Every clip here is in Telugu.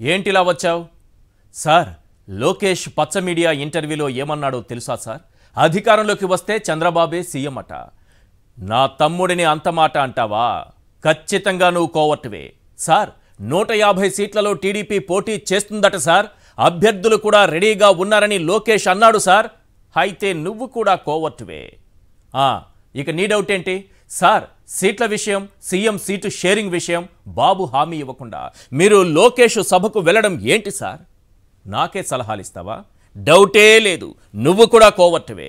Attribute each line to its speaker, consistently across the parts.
Speaker 1: ఏంటిలా వచ్చావు? సార్, లోకేష్ పచ్చ మీడియా ఇంటర్వ్యూలో ఏమన్నాడో తెలుసా సార్? అధికారంలోకి వస్తే చంద్రబాబే సీఎం అట. నా తమ్ముడిని అంత మాట అంటావా? ఖచ్చితంగా నువ్వు కోవర్టువే. సార్, 150 సీట్లలో టీడీపీ పోటీ చేస్తుందట సార్. అభ్యర్థులు కూడా రెడీగా ఉన్నారని లోకేష్ అన్నాడు సార్. అయితే నువ్వు కూడా కోవర్టువే. ఇక నీ డౌట్ ఏంటి? సార్, సీట్ల విషయం, సీఎం సీటు షేరింగ్ విషయం బాబు హామీ ఇవ్వకుండా మీరు లోకేష్ సభకు వెళ్ళడం ఏంటి సార్? నాకే సలహాలు ఇస్తావా? డౌటే లేదు, నువ్వు కూడా కోవర్టువే.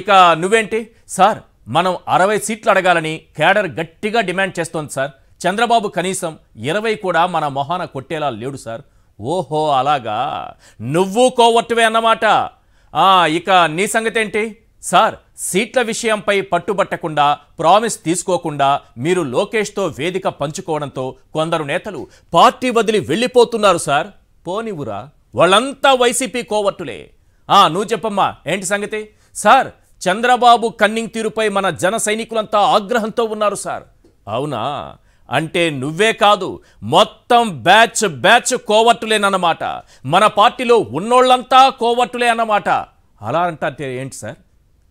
Speaker 1: ఇక నువ్వేంటి? సార్, మనం 60 సీట్లు అడగాలని కేడర్ గట్టిగా డిమాండ్ చేస్తోంది సార్. చంద్రబాబు కనీసం 20 కూడా మన మొహాన కొట్టేలా లేడు సార్. ఓహో, అలాగా, నువ్వు కోవర్టువే అన్నమాట. ఇక నీ సంగతి ఏంటి? సార్, సీట్ల విషయంపై పట్టుబట్టకుండా, ప్రామిస్ తీసుకోకుండా మీరు లోకేష్తో వేదిక పంచుకోవడంతో కొందరు నేతలు పార్టీ వదిలి వెళ్ళిపోతున్నారు సార్. పోనివురా, వాళ్ళంతా వైసీపీ కోవర్టులే. నువ్వు చెప్పమ్మా, ఏంటి సంగతి? సార్, చంద్రబాబు కన్నింగ్ తీరుపై మన జన సైనికులంతా ఆగ్రహంతో ఉన్నారు సార్. అవునా? అంటే నువ్వే కాదు, మొత్తం బ్యాచ్ కోవర్టులేనన్నమాట. మన పార్టీలో ఉన్నోళ్ళంతా కోవర్టులే అన్నమాట. అలా అంటే ఏంటి సార్?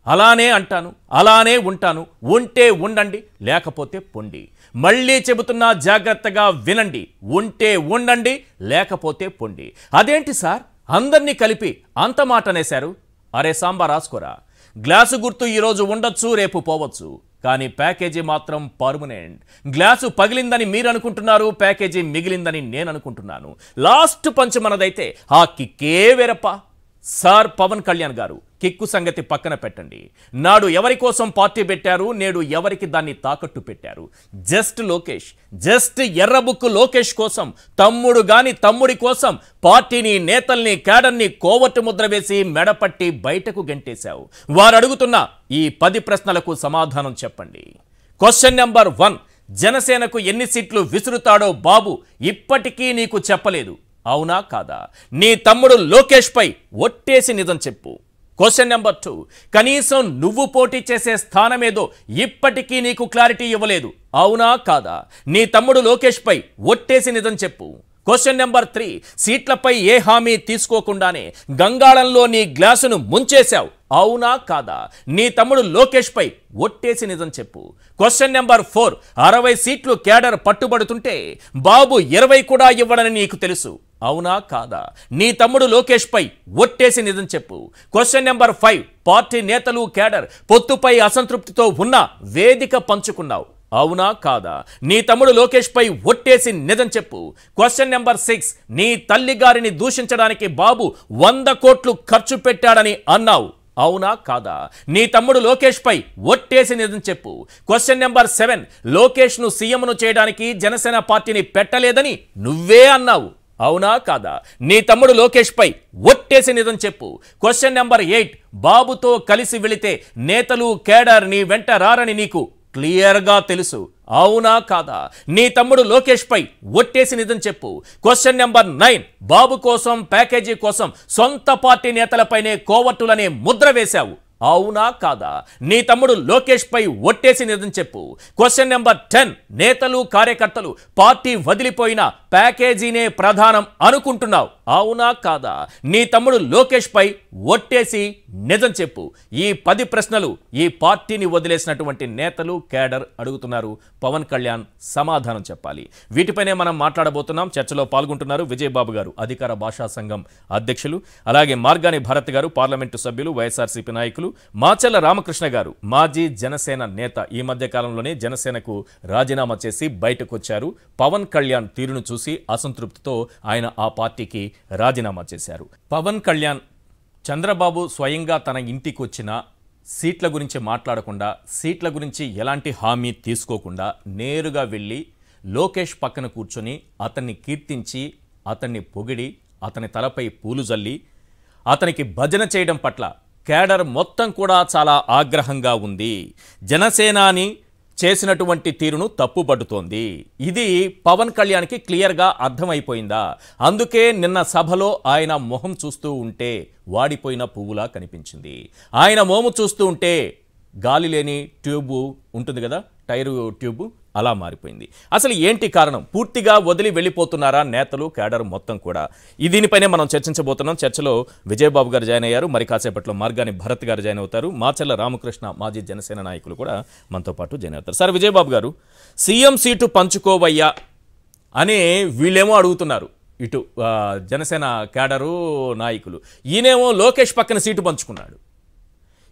Speaker 1: అలానే అంటాను, అలానే ఉంటాను. ఉంటే ఉండండి, లేకపోతే పొండి. మళ్ళీ చెబుతున్నా, జాగ్రత్తగా వినండి. ఉంటే ఉండండి, లేకపోతే పొండి. అదేంటి సార్, అందరినీ కలిపి అంత మాట అనేశారు? అరే సాంబా, రాసుకోరా. గ్లాసు గుర్తు ఈరోజు ఉండొచ్చు, రేపు పోవచ్చు, కానీ ప్యాకేజీ మాత్రం పర్మనెంట్. గ్లాసు పగిలిందని మీరు అనుకుంటున్నారు, ప్యాకేజీ మిగిలిందని నేను అనుకుంటున్నాను. లాస్ట్ పంచ్ మనదైతే ఆ కిక్కే వేరప్ప. సార్ పవన్ కళ్యాణ్ గారు, కిక్కు సంగతి పక్కన పెట్టండి. నాడు ఎవరి కోసం పార్టీ పెట్టారు, నేడు ఎవరికి దాన్ని తాకట్టు పెట్టారు? జస్ట్ లోకేష్, జస్ట్ ఎర్రబుక్కు లోకేష్ కోసం, తమ్ముడు గాని తమ్ముడి కోసం పార్టీని, నేతల్ని, క్యాడర్ని కోవర్టు ముద్ర వేసి మెడపట్టి బయటకు గెంటేశావు. వారు అడుగుతున్న ఈ 10 ప్రశ్నలకు సమాధానం చెప్పండి. క్వశ్చన్ నెంబర్ 1, జనసేనకు ఎన్ని సీట్లు విసురుతాడో బాబు ఇప్పటికీ నీకు చెప్పలేదు. అవునా కాదా? నీ తమ్ముడు లోకేష్ పై ఒట్టేసి నిజం చెప్పు. క్వశ్చన్ నెంబర్ 2, కనీసం నువ్వు పోటీ చేసే స్థానమేదో ఇప్పటికీ నీకు క్లారిటీ ఇవ్వలేదు. అవునా కాదా? నీ తమ్ముడు లోకేష్ పై ఒట్టేసి నిజం చెప్పు. క్వశ్చన్ నెంబర్ 3, సీట్లపై ఏ హామీ తీసుకోకుండానే గంగాళంలో నీ గ్లాసును ముంచేశావు. అవునా కాదా? నీ తమ్ముడు లోకేష్ పై ఒట్టేసి నిజం చెప్పు. క్వశ్చన్ నెంబర్ 4, 60 సీట్లు కేడర్ పట్టుబడుతుంటే బాబు 20 కూడా ఇవ్వడని నీకు తెలుసు. అవునా కాదా? నీ తమ్ముడు లోకేష్ పై ఒట్టేసి నిజం చెప్పు. క్వశ్చన్ నెంబర్ 5, పార్టీ నేతలు, కేడర్ పొత్తుపై అసంతృప్తితో ఉన్న వేదిక పంచుకున్నావు. అవునా కాదా? నీ తమ్ముడు లోకేష్ పై ఒట్టేసి నిజం చెప్పు. క్వశ్చన్ నెంబర్ 6, నీ తల్లి గారిని దూషించడానికి బాబు 100 కోట్లు ఖర్చు పెట్టాడని అన్నావు. అవునా కాదా? నీ తమ్ముడు లోకేష్ పై ఒట్టేసి నిజం చెప్పు. క్వశ్చన్ నెంబర్ 7, లోకేష్ను సీఎంను చేయడానికి జనసేన పార్టీని పెట్టలేదని నువ్వే అన్నావు. అవునా కాదా? నీ తమ్ముడు లోకేష్ పై ఒట్టేసి నిజం చెప్పు. క్వశ్చన్ నెంబర్ 8, బాబుతో కలిసి వెళితే నేతలు, కేడర్ నీ వెంట రారని నీకు క్లియర్గా తెలుసు. అవునా కాదా? నీ తమ్ముడు లోకేష్ పై ఒట్టేసి నిజం చెప్పు. క్వశ్చన్ నెంబర్ 9, బాబు కోసం, ప్యాకేజీ కోసం సొంత పార్టీ నేతలపైనే కోవర్టులనే ముద్ర వేశావు. అవునా కాదా? నీ తమ్ముడు లోకేష్ పై ఒట్టేసి నిజం చెప్పు. క్వశ్చన్ నెంబర్ 10, నేతలు, కార్యకర్తలు పార్టీ వదిలిపోయిన ప్యాకేజీనే ప్రధానం అనుకుంటున్నావు. అవునా కాదా? నీ తమ్ముడు లోకేష్ పై ఒట్టేసి నిజం చెప్పు. ఈ 10 ప్రశ్నలు ఈ పార్టీని వదిలేసినటువంటి నేతలు, కేడర్ అడుగుతున్నారు. పవన్ కళ్యాణ్ సమాధానం చెప్పాలి. వీటిపైనే మనం మాట్లాడబోతున్నాం. చర్చలో పాల్గొంటున్నారు విజయబాబు గారు, అధికార భాషా సంఘం అధ్యక్షులు, అలాగే మార్గాని భరత్ గారు, పార్లమెంటు సభ్యులు, వైఎస్ఆర్సీపీ నాయకులు, మాచర్ల రామకృష్ణ గారు, మాజీ జనసేన నేత, ఈ మధ్య కాలంలోనే జనసేనకు రాజీనామా చేసి బయటకు వచ్చారు. పవన్ కళ్యాణ్ తీరును చూసి అసంతృప్తితో ఆయన ఆ పార్టీకి రాజీనామా చేశారు. పవన్ కళ్యాణ్ చంద్రబాబు స్వయంగా తన ఇంటికి వచ్చిన సీట్ల గురించి మాట్లాడకుండా, సీట్ల గురించి ఎలాంటి హామీ తీసుకోకుండా నేరుగా వెళ్ళి లోకేష్ పక్కన కూర్చొని అతన్ని కీర్తించి, అతన్ని పొగిడి, అతని తలపై పూలు జల్లి అతనికి భజన చేయడం పట్ల కేడర్ మొత్తం కూడా చాలా ఆగ్రహంగా ఉంది. జనసేనాని చేసినటువంటి తీరును తప్పుపడుతోంది. ఇది పవన్ కళ్యాణ్కి క్లియర్గా అర్థమైపోయిందా? అందుకే నిన్న సభలో ఆయన మొహం చూస్తూ ఉంటే వాడిపోయిన పువ్వులా కనిపించింది. ఆయన మోము చూస్తూ ఉంటే గాలి లేని ట్యూబు ఉంటుంది కదా, టైరు ట్యూబు, అలా మారిపోయింది. అసలు ఏంటి కారణం? పూర్తిగా వదిలి వెళ్ళిపోతున్నారా నేతలు, కేడర్ మొత్తం కూడా? దీనిపైనే మనం చర్చించబోతున్నాం. చర్చలో విజయబాబు గారు జాయిన్ అయ్యారు. మరి కాసేపట్లో మార్గాని భరత్ గారు జాయిన్ అవుతారు. మాచర్ల రామకృష్ణ మాజీ జనసేన నాయకులు కూడా మనతో పాటు జాయిన్ అవుతారు. సార్ విజయబాబు గారు, సీఎం సీటు పంచుకోవయ్యా అని వీళ్ళేమో అడుగుతున్నారు, ఇటు జనసేన కేడరు నాయకులు. ఈయనేమో లోకేష్ పక్కన సీటు పంచుకున్నాడు.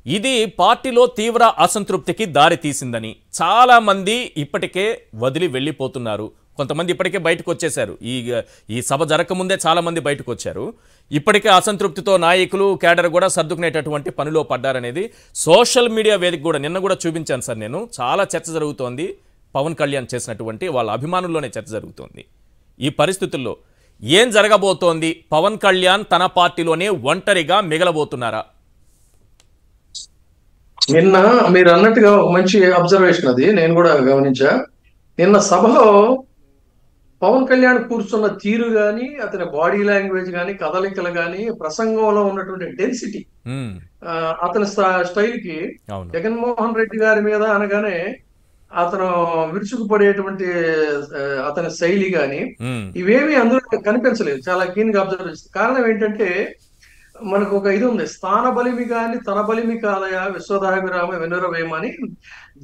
Speaker 1: ఇది పార్టీలో తీవ్ర అసంతృప్తికి దారి తీసిందని చాలామంది ఇప్పటికే వదిలి వెళ్ళిపోతున్నారు. కొంతమంది ఇప్పటికే బయటకు వచ్చేశారు. ఈ సభ జరగకముందే చాలామంది బయటకు వచ్చారు. ఇప్పటికే అసంతృప్తితో నాయకులు, కేడర్ కూడా సర్దుకునేటటువంటి పనిలో పడ్డారనేది సోషల్ మీడియా వేదిక కూడా నిన్న కూడా చూపించాను సార్ నేను. చాలా చర్చ జరుగుతోంది. పవన్ కళ్యాణ్ చేసినటువంటి వాళ్ళ అభిమానుల్లోనే చర్చ జరుగుతోంది. ఈ పరిస్థితుల్లో ఏం జరగబోతోంది? పవన్ కళ్యాణ్ తన పార్టీలోనే ఒంటరిగా మిగలబోతున్నారా?
Speaker 2: నిన్న మీరు అన్నట్టుగా ఒక మంచి అబ్జర్వేషన్ అది, నేను కూడా గమనించా. నిన్న సభలో పవన్ కళ్యాణ్ కూర్చున్న తీరు గాని, అతని బాడీ లాంగ్వేజ్ గాని, కదలికలు గాని, ప్రసంగంలో ఉన్నటువంటి డెన్సిటీ, అతని స్టైల్ కి జగన్మోహన్ రెడ్డి గారి మీద అనగానే అతను విరుచుకుపడేటువంటి అతని శైలి గాని ఇవేమీ అందులో కనిపించలేదు. చాలా కీన్ గా అబ్జర్వ్ చేస్తుంది. కారణం ఏంటంటే మనకు ఒక ఇది ఉంది, స్థాన బలిమి గాని తన బలిమి కాదయా విశ్వదాభిరామ వెనురవేమని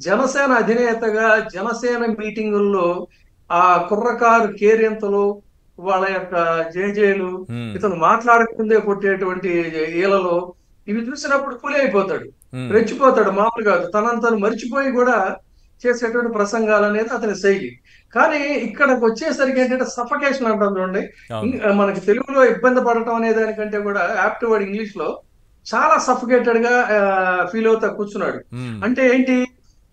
Speaker 2: జనసేన అధినేతగా జనసేన మీటింగుల్లో ఆ కుర్రకారు కేరింతలు, వాళ్ళ యొక్క జేజేలు, ఇతను మాట్లాడకుందే కొట్టేటువంటి ఈలలో ఇవి చూసినప్పుడు కూలి అయిపోతాడు, రెచ్చిపోతాడు. మామూలు కాదు, తనను మర్చిపోయి కూడా చేసేటువంటి ప్రసంగాలు అనేది అతని శైలి. కానీ ఇక్కడికి వచ్చేసరికి ఏంటంటే సఫకేషన్ అంటాం చూడండి. మనకి తెలుగులో ఇబ్బంది పడటం అనే దానికంటే కూడా యాప్ట్ వర్డ్ ఇంగ్లీష్ లో చాలా సఫకేటెడ్ గా ఫీల్ అవుతా కూర్చున్నాడు. అంటే ఏంటి,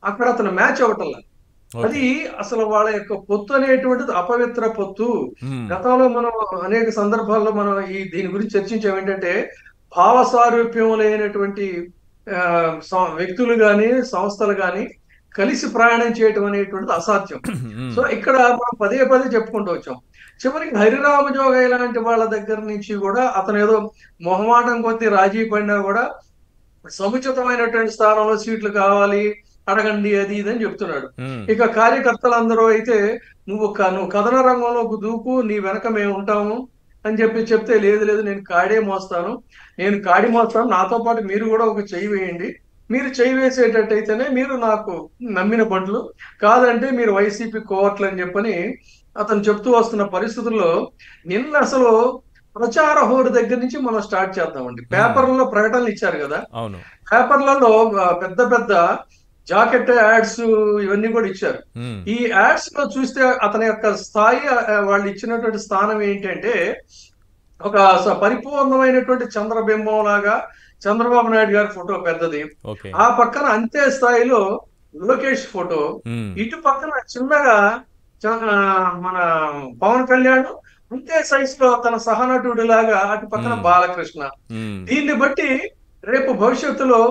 Speaker 2: అక్కడ అతను మ్యాచ్ అవ్వటంలా. అది అసలు వాళ్ళ యొక్క పొత్తు అనేటువంటిది అపవిత్ర పొత్తు. గతంలో మనం అనేక సందర్భాల్లో మనం దీని గురించి చర్చించాం. ఏంటంటే భావ సారూప్యం లేనటువంటి వ్యక్తులు గాని సంస్థలు గాని కలిసి ప్రయాణం చేయటం అనేటువంటిది అసాధ్యం. సో ఇక్కడ మనం పదే పదే చెప్పుకుంటూ వచ్చాం. చివరికి హరిరామ జోగయ్య లాంటి వాళ్ళ దగ్గర నుంచి కూడా అతను ఏదో మొహమాటం కొద్ది రాజీ పడినా కూడా సముచితమైనటువంటి స్థానంలో సీట్లు కావాలి, అడగండి, అది ఇది అని చెప్తున్నాడు. ఇక కార్యకర్తలందరూ అయితే నువ్వు కథన రంగంలోకి దూకు, నీ వెనక మేము ఉంటాము అని చెప్తే లేదు లేదు నేను కాడి మోస్తాను, నాతో పాటు మీరు కూడా ఒక చెయ్యి వేయండి, మీరు చేయి వేసేటట్టయితేనే మీరు నాకు నమ్మిన బండ్లు, కాదంటే మీరు వైసీపీ కోవట్లు అని చెప్పని అతను చెప్తూ వస్తున్న పరిస్థితుల్లో నిన్న అసలు ప్రచార హోరు దగ్గర నుంచి మనం స్టార్ట్ చేద్దామండి. పేపర్లలో ప్రకటనలు ఇచ్చారు కదా, పేపర్లలో పెద్ద పెద్ద జాకెట్ యాడ్స్ ఇవన్నీ కూడా ఇచ్చారు. ఈ యాడ్స్ లో చూస్తే అతని యొక్క స్థాయి, వాళ్ళు ఇచ్చినటువంటి స్థానం ఏంటంటే ఒక పరిపూర్ణమైనటువంటి చంద్రబింబం లాగా చంద్రబాబు నాయుడు గారి ఫోటో పెద్దది, ఆ పక్కన అంతే స్థాయిలో లోకేష్ ఫోటో, ఇటు పక్కన చిన్నగా మన పవన్ కళ్యాణ్ అంతే సైజ్ లో తన సహనటుడి లాగా అటు పక్కన బాలకృష్ణ. దీన్ని బట్టి రేపు భవిష్యత్తులో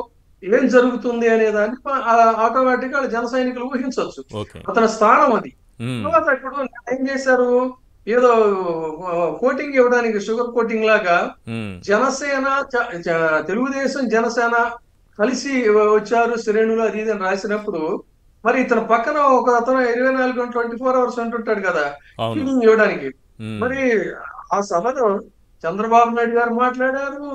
Speaker 2: ఏం జరుగుతుంది అనే దాన్ని ఆటోమేటిక్ గా జన సైనికులు ఊహించవచ్చు. అతని స్థానం అది. తర్వాత ఇప్పుడు ఏం చేశారు, ఏదో కోటింగ్ ఇవ్వడానికి షుగర్ కోటింగ్ లాగా జనసేన తెలుగుదేశం జనసేన కలిసి వచ్చారు శ్రేణులు అది ఇది అని రాసినప్పుడు, మరి ఇతని పక్కన ఒక అతను 24 గంటలు 24 hours అంటుంటాడు కదా ఫీలింగ్ ఇవ్వడానికి. మరి ఆ సభలో చంద్రబాబు నాయుడు గారు మాట్లాడారు,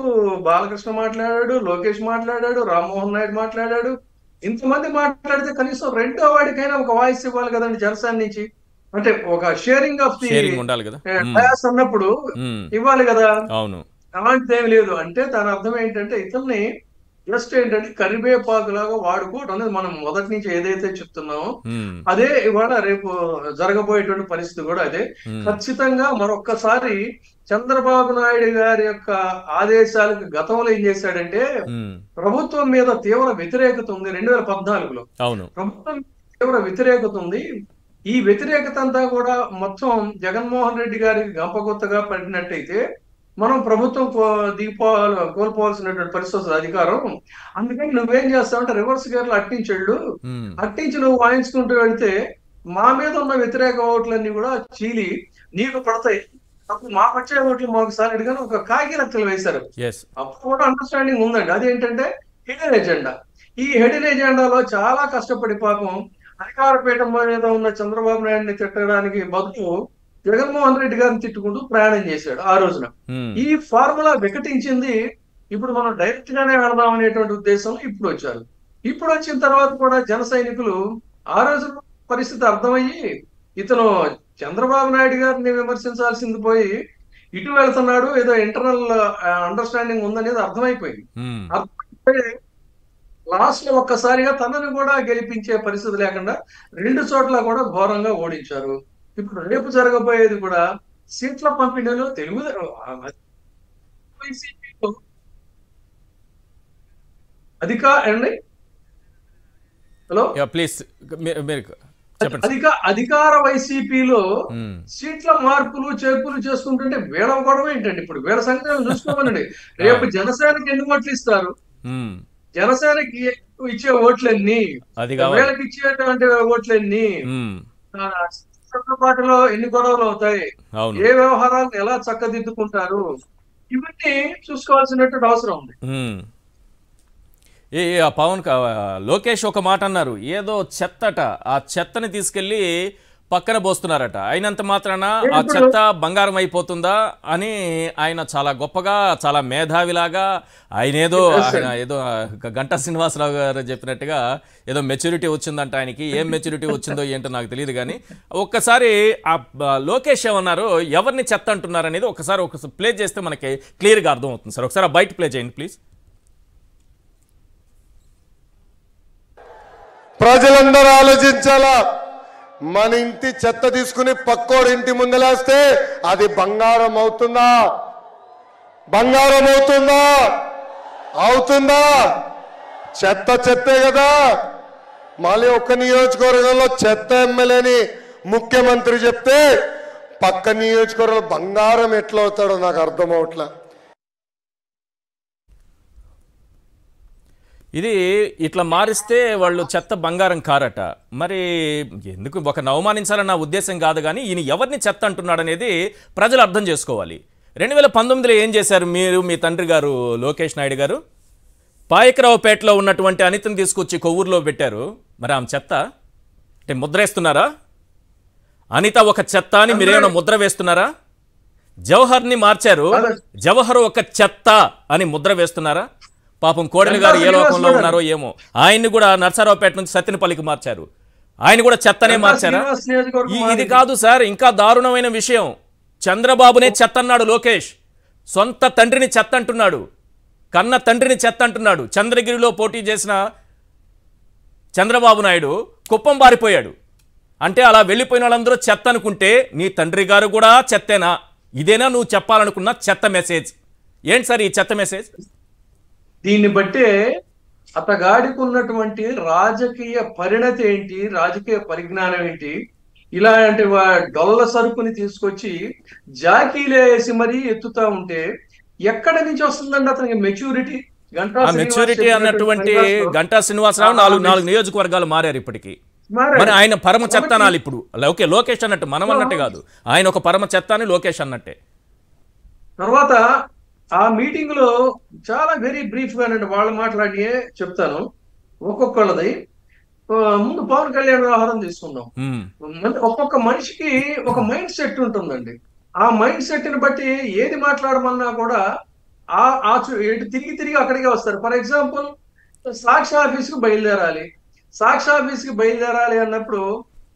Speaker 2: బాలకృష్ణ మాట్లాడాడు, లోకేష్ మాట్లాడాడు, రామ్మోహన్ నాయుడు మాట్లాడాడు. ఇంతమంది మాట్లాడితే కనీసం రెండో వాడికైనా ఒక వాయిస్ ఇవ్వాలి కదండి జనసేన నుంచి. అంటే ఒక షేరింగ్ ఆఫ్ ది డయాస్ అన్నప్పుడు ఇవ్వాలి కదా, అలాంటిది ఏమి లేదు. అంటే దాని అర్థం ఏంటంటే ఇతన్ని జస్ట్ ఏంటంటే కరివేపాకు లాగా వాడుకోవడం అనేది మనం మొదటి నుంచి ఏదైతే చెప్తున్నామో అదే ఇవాళ రేపు జరగబోయేటువంటి పరిస్థితి కూడా అదే. ఖచ్చితంగా మరొక్కసారి చంద్రబాబు నాయుడు గారి యొక్క ఆదేశాలకు గతంలో ఏం చేశాడంటే ప్రభుత్వం మీద తీవ్ర వ్యతిరేకత ఉంది. 2014లో ప్రభుత్వం తీవ్ర వ్యతిరేకత ఉంది. ఈ వ్యతిరేకత అంతా కూడా మొత్తం జగన్మోహన్ రెడ్డి గారికి గంపగుత్తగా పడినట్టయితే మనం ప్రభుత్వం కోల్పోవాల్సినటువంటి పరిస్థితి అధికారం. అందుకని నువ్వేం చేస్తావంటే రివర్స్ గేర్ లో అట్టించి నువ్వు వాయించుకుంటూ వెళ్తే మా మీద ఉన్న వ్యతిరేక ఓట్లన్నీ కూడా చీలి నీకు పడతాయి, అప్పుడు మాకు వచ్చే ఓట్లు మాకు సాలిడ్ గానీ ఒక కాకి రక్తలు వేశారు. అప్పుడు కూడా అండర్స్టాండింగ్ ఉందండి. అదేంటంటే హిడెన్ ఎజెండా. ఈ హిడెన్ ఎజెండాలో చాలా కష్టపడి పాపం అధికార పీఠం మీద ఉన్న చంద్రబాబు నాయుడిని తిట్టడానికి బదులు జగన్మోహన్ రెడ్డి గారిని తిట్టుకుంటూ ప్రయాణం చేశాడు ఆ రోజున. ఈ ఫార్ములా వికటించింది. ఇప్పుడు మనం డైరెక్ట్ గానే వెళదాం అనేటువంటి ఉద్దేశం ఇప్పుడు వచ్చారు. ఇప్పుడు వచ్చిన తర్వాత కూడా జన సైనికులు ఆ రోజు పరిస్థితి అర్థమయ్యి ఇతను చంద్రబాబు నాయుడు గారిని విమర్శించాల్సింది పోయి ఇటు వెళ్తున్నాడు, ఏదో ఇంటర్నల్ అండర్స్టాండింగ్ ఉందనేది అర్థమైపోయింది. అర్థమైపోయి లాస్ట్ లో ఒక్కసారిగా తనను కూడా గెలిపించే పరిస్థితి లేకుండా 2 చోట్ల కూడా ఘోరంగా ఓడించారు. ఇప్పుడు రేపు జరగబోయేది కూడా సీట్ల పంపిణీలో వైసీపీలో హలో
Speaker 1: ప్లీజ్
Speaker 2: అధికార వైసీపీలో సీట్ల మార్పులు చేర్పులు చేసుకుంటుంటే వీళ్ళ గొడవ ఏంటండి? ఇప్పుడు వీళ్ళ సంఖ్యను చూసుకోమనండి. రేపు జనసేనకి ఎన్ని ఓట్లు ఇస్తారు? జనసేనకి ఇచ్చే ఓట్లన్నీ, వీళ్ళకి ఇచ్చేటువంటి ఓట్లన్నీ, పార్టీలో ఎన్ని గొడవలు అవుతాయి, ఏ వ్యవహారాలను ఎలా చక్కదిద్దుకుంటారు, ఇవన్నీ చూసుకోవాల్సినటువంటి అవసరం ఉంది.
Speaker 1: లోకేష్ ఒక మాట అన్నారు, ఏదో చెత్తట, ఆ చెత్తని తీసుకెళ్లి పక్కన పోస్తున్నారట. అయినంత మాత్రాన ఆ చెత్త బంగారం అయిపోతుందా అని ఆయన చాలా గొప్పగా, చాలా మేధావిలాగా ఆయన ఏదో గంటా శ్రీనివాసరావు గారు చెప్పినట్టుగా ఏదో మెచ్యూరిటీ వచ్చిందంట ఆయనకి. ఏం మెచ్యూరిటీ వచ్చిందో ఏంటో నాకు తెలియదు. కానీ ఒక్కసారి ఆ లోకేష్ ఏమన్నారు, ఎవరిని చెత్త అంటున్నారు అనేది ఒకసారి ప్లే చేస్తే మనకి క్లియర్గా అర్థం అవుతుంది సార్. ఒకసారి బయట ప్లే చేయండి ప్లీజ్.
Speaker 3: ప్రజలందరూ ఆలోచించాలా. మన ఇంటి చెత్త తీసుకుని పక్కోడి ఇంటి ముందలేస్తే అది బంగారం అవుతుందా? బంగారం అవుతుందా? అవుతుందా? చెత్త చెత్తే కదా. మళ్ళీ ఒక్క నియోజకవర్గంలో చెత్త ఎమ్మెల్యేని ముఖ్యమంత్రి చెప్తే పక్క నియోజకవర్గంలో బంగారం ఎట్లా అవుతాడో నాకు అర్థం అవట్లా.
Speaker 1: ఇది ఇట్లా మారిస్తే వాళ్ళు చెత్త బంగారం కారట. మరి ఎందుకు ఒకరిని అవమానించాలన్న నా ఉద్దేశం కాదు. కానీ ఈయన ఎవరిని చెత్త అంటున్నాడు అనేది ప్రజలు అర్థం చేసుకోవాలి. 2019లో ఏం చేశారు మీరు, మీ తండ్రి గారు లోకేష్ నాయుడు గారు? పాయకరావుపేటలో ఉన్నటువంటి అనితను తీసుకొచ్చి కొవ్వూరులో పెట్టారు. మరి ఆమె చెత్త అంటే ముద్ర వేస్తున్నారా? అనిత ఒక చెత్త అని మీరేమైనా ముద్ర వేస్తున్నారా? జవహర్ని మార్చారు, జవహర్ ఒక చెత్త అని ముద్ర వేస్తున్నారా? పాపం కోడలి గారు ఏ లోకంలో ఉన్నారో ఏమో. ఆయన్ని కూడా నర్సారావుపేట నుంచి సత్యనపల్లికి మార్చారు, ఆయన కూడా చెత్తనే మార్చారా? ఇది కాదు సార్, ఇంకా దారుణమైన విషయం, చంద్రబాబునే చెత్త అన్నాడు లోకేష్. సొంత తండ్రిని చెత్త అంటున్నాడు, కన్న తండ్రిని చెత్త అంటున్నాడు. చంద్రగిరిలో పోటీ చేసిన చంద్రబాబు నాయుడు కుప్పం బారిపోయాడు. అంటే అలా వెళ్ళిపోయిన వాళ్ళందరూ చెత్త అనుకుంటే నీ తండ్రి గారు కూడా చెత్తేనా? ఇదేనా నువ్వు చెప్పాలనుకున్న చెత్త మెసేజ్? ఏంటి సార్ ఈ చెత్త మెసేజ్?
Speaker 2: దీన్ని బట్టే అతగాడికి ఉన్నటువంటి రాజకీయ పరిణతి ఏంటి, రాజకీయ పరిజ్ఞానం ఏంటి, ఇలాంటి డొల్ల సరుకుని తీసుకొచ్చి జాకీలేసి మరీ ఎత్తుతా ఉంటే ఎక్కడి నుంచి వస్తుందండి అతనికి మెచ్యూరిటీ?
Speaker 1: మెచ్యూరిటీ అన్నటువంటి గంటా శ్రీనివాసరావు 4 నియోజకవర్గాలు మారారు ఇప్పటికీ. మరి ఆయన పరమ చెత్త అనాలి ఇప్పుడు. ఓకే, లోకేష్ అన్నట్టు, మనం అన్నట్టే కాదు, ఆయన ఒక పరమ చెత్త అని లోకేష్ అన్నట్టే.
Speaker 2: తర్వాత ఆ మీటింగ్ లో చాలా వెరీ బ్రీఫ్ గా నేను వాళ్ళు మాట్లాడి చెప్తాను ఒక్కొక్కళ్ళది. ముందు పవన్ కళ్యాణ్ వ్యవహారం తీసుకుందాం. ఒక్కొక్క మనిషికి ఒక మైండ్ సెట్ ఉంటుందండి. ఆ మైండ్ సెట్ ని బట్టి ఏది మాట్లాడమన్నా కూడా తిరిగి తిరిగి అక్కడికే వస్తారు. ఫర్ ఎగ్జాంపుల్, సాక్షి ఆఫీస్కి బయలుదేరాలి. సాక్షి ఆఫీస్కి బయలుదేరాలి అన్నప్పుడు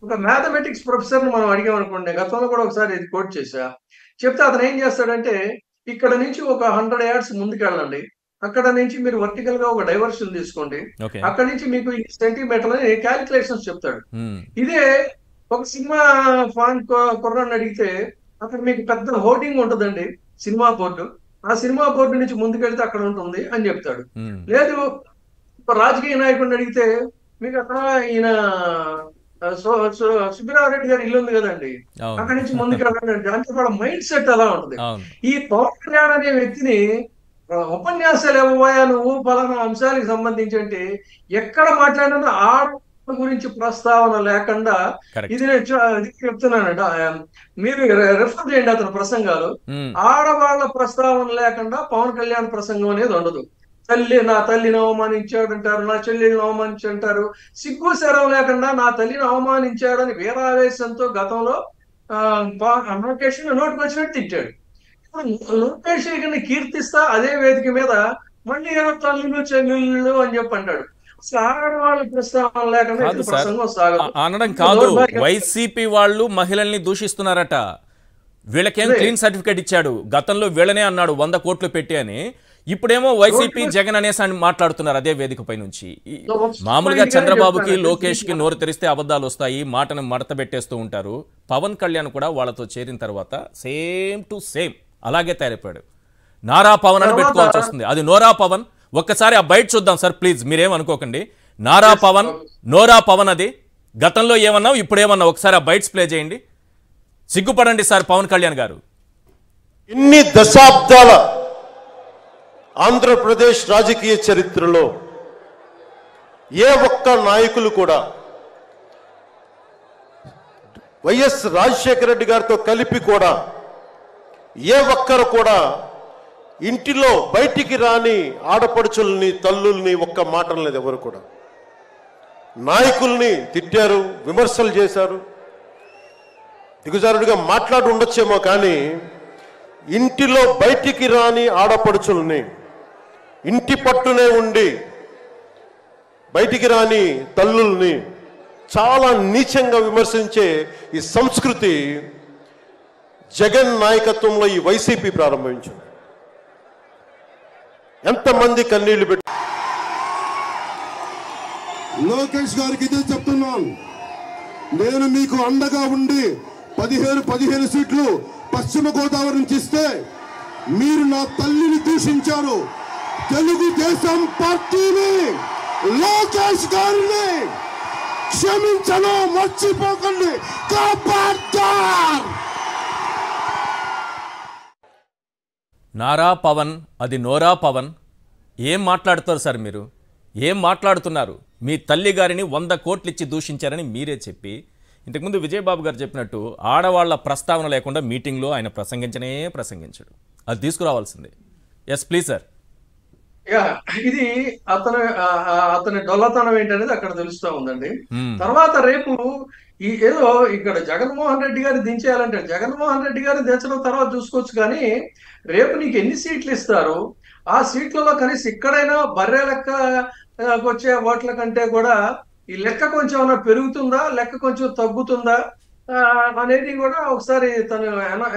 Speaker 2: ఒక మ్యాథమెటిక్స్ ప్రొఫెసర్ని మనం అడిగామనుకోండి, గతంలో కూడా ఒకసారి ఇది కోట్ చేశా, చెప్తే అతను ఏం చేస్తాడంటే, ఇక్కడ నుంచి ఒక 100 yards ముందుకు వెళ్ళండి, అక్కడ నుంచి మీరు వర్టికల్ గా ఒక డైవర్షన్ తీసుకోండి, అక్కడ నుంచి మీకు సెంటీమీటర్ అని క్యాలిక్యులేషన్స్ చెప్తాడు. ఇదే ఒక సినిమా ఫాన్ కుర్రాన్ని అడిగితే అక్కడ మీకు పెద్ద హోర్డింగ్ ఉంటుందండి, సినిమా బోర్డు, ఆ సినిమా బోర్డు నుంచి ముందుకెళ్తే అక్కడ ఉంటుంది అని చెప్తాడు. లేదు రాజకీయ నాయకుడిని అడిగితే మీకు అక్కడ ఈయన సుబ్బిరారెడ్డి గారి ఇల్లు ఉంది కదండి, అక్కడి నుంచి ముందుకు వెళ్ళండి అంటే వాళ్ళ మైండ్ సెట్ అలా ఉంటుంది. ఈ పవన్ కళ్యాణ్ అనే వ్యక్తిని ఉపన్యాసాలు ఇవ్వబోయా నువ్వు పలానా అంశాలకు సంబంధించి అంటే ఎక్కడ మాట్లాడినా ఆడ గురించి ప్రస్తావన లేకుండా, ఇది నేను చెప్తున్నానంట, మీరు రెఫర్ చేయండి అతని ప్రసంగాలు, ఆడవాళ్ల ప్రస్తావన లేకుండా పవన్ కళ్యాణ్ ప్రసంగం అనేది ఉండదు. నా తల్లిని అవమానించాడంటారు, నా చెల్లెల్ని అవమానించాడంటారు. సిగ్గు శరం లేకుండా నా తల్లిని అవమానించాడని వీరావేశంతో గతంలో లోకేష్ నోటికి వచ్చినట్టు తిట్టాడు. ఇప్పుడు లోకేష్ గారిని కీర్తిస్తా అదే వేదిక మీద మళ్ళీ ఏదో తల్లులు చెల్లెళ్ళు అని చెప్పి అంటాడు. అసలు ఆడవాళ్ళ ప్రస్తావన లేకుండా
Speaker 1: కాదు
Speaker 2: ఇది
Speaker 1: సార్,
Speaker 2: ప్రసంగం సాగదు.
Speaker 1: అనడం కాదు, వైసీపీ వాళ్ళు మహిళల్ని దూషిస్తున్నారట. వీళ్ళకేం క్లీన్ సర్టిఫికేట్ ఇచ్చాడు, గతంలో వీళ్ళనే అన్నాడు 100 కోట్లు పెట్టి అని. ఇప్పుడేమో వైసీపీ జగన్ అనేసి అని మాట్లాడుతున్నారు అదే వేదికపై నుంచి. మామూలుగా చంద్రబాబుకి లోకేష్ కి నోరు తెరిస్తే అబద్ధాలు వస్తాయి, మాటను మడత పెట్టేస్తూ ఉంటారు. పవన్ కళ్యాణ్ కూడా వాళ్ళతో చేరిన తర్వాత సేమ్ టు సేమ్ అలాగే తయారైపోయాడు. నారా పవన్ అని పెట్టుకోవాల్సి వస్తుంది. అది నోరా పవన్. ఒక్కసారి ఆ బయట చూద్దాం సార్ ప్లీజ్, మీరేమనుకోకండి. నారా పవన్, నోరా పవన్. అది గతంలో ఏమన్నావు, ఇప్పుడు ఏమన్నావు, ఒకసారి ఆ బైట్స్ ప్లే చేయండి. సిగ్గుపడండి సార్ పవన్ కళ్యాణ్ గారు.
Speaker 3: ఇన్ని దశాబ్దాల ఆంధ్రప్రదేశ్ రాజకీయ చరిత్రలో ఏ ఒక్క నాయకులు కూడా వైఎస్ రాజశేఖర రెడ్డి గారితో కలిపి కూడా ఏ ఒక్కరు కూడా ఇంటిలో బయటికి రాని ఆడపడుచుల్ని తల్లుల్ని ఒక్క మాట లేదు. ఎవరు కూడా నాయకుల్ని తిట్టారు, విమర్శలు చేశారు, దిగుజారుడిగా మాట్లాడి ఉండొచ్చేమో, కానీ ఇంటిలో బయటికి రాని ఆడపడుచుల్ని, ఇంటి పట్టునే ఉండి బయటికి రాని తల్లుల్ని చాలా నీచంగా విమర్శించే ఈ సంస్కృతి జగన్ నాయకత్వంలో ఈ వైసీపీ ప్రారంభించింది. ఎంతమంది కన్నీళ్లు పెట్టి
Speaker 4: లోకేష్ గారికి ఇదే చెప్తున్నాను. నేను మీకు అండగా ఉండి 15 సీట్లు పశ్చిమ గోదావరి నుంచి ఇస్తే మీరు నా తల్లిని దూషించారు. తెలుగుదేశం పార్టీని, లోకేష్ గారిని క్షమించను, మర్చిపోకండి.
Speaker 1: నారా పవన్, అది నోరా పవన్. ఏం మాట్లాడుతారు సార్ మీరు? ఏం మాట్లాడుతున్నారు? మీ తల్లి గారిని 100 కోట్లు ఇచ్చి దూషించారని మీరే చెప్పి, ఇంతకుముందు విజయబాబు గారు చెప్పినట్టు ఆడవాళ్ల ప్రస్తావన లేకుండా మీటింగ్లో ఆయన ప్రసంగించాడు. అది తీసుకురావాల్సిందే. Yes please sir.
Speaker 2: ఇది అతని డొల్లతనం ఏంటనేది అక్కడ తెలుస్తా ఉందండి. తర్వాత రేపు ఏదో ఇక్కడ జగన్మోహన్ రెడ్డి గారిని దించేయాలంటే జగన్మోహన్ రెడ్డి గారిని దించడం తర్వాత చూసుకోవచ్చు, కానీ రేపు నీకు ఎన్ని సీట్లు ఇస్తారు, ఆ సీట్లలో కనీసం ఇక్కడైనా బర్రె లెక్క వచ్చే ఓట్ల కంటే కూడా ఈ లెక్క కొంచెం ఏమైనా పెరుగుతుందా, లెక్క కొంచెం తగ్గుతుందా అనేది కూడా ఒకసారి తను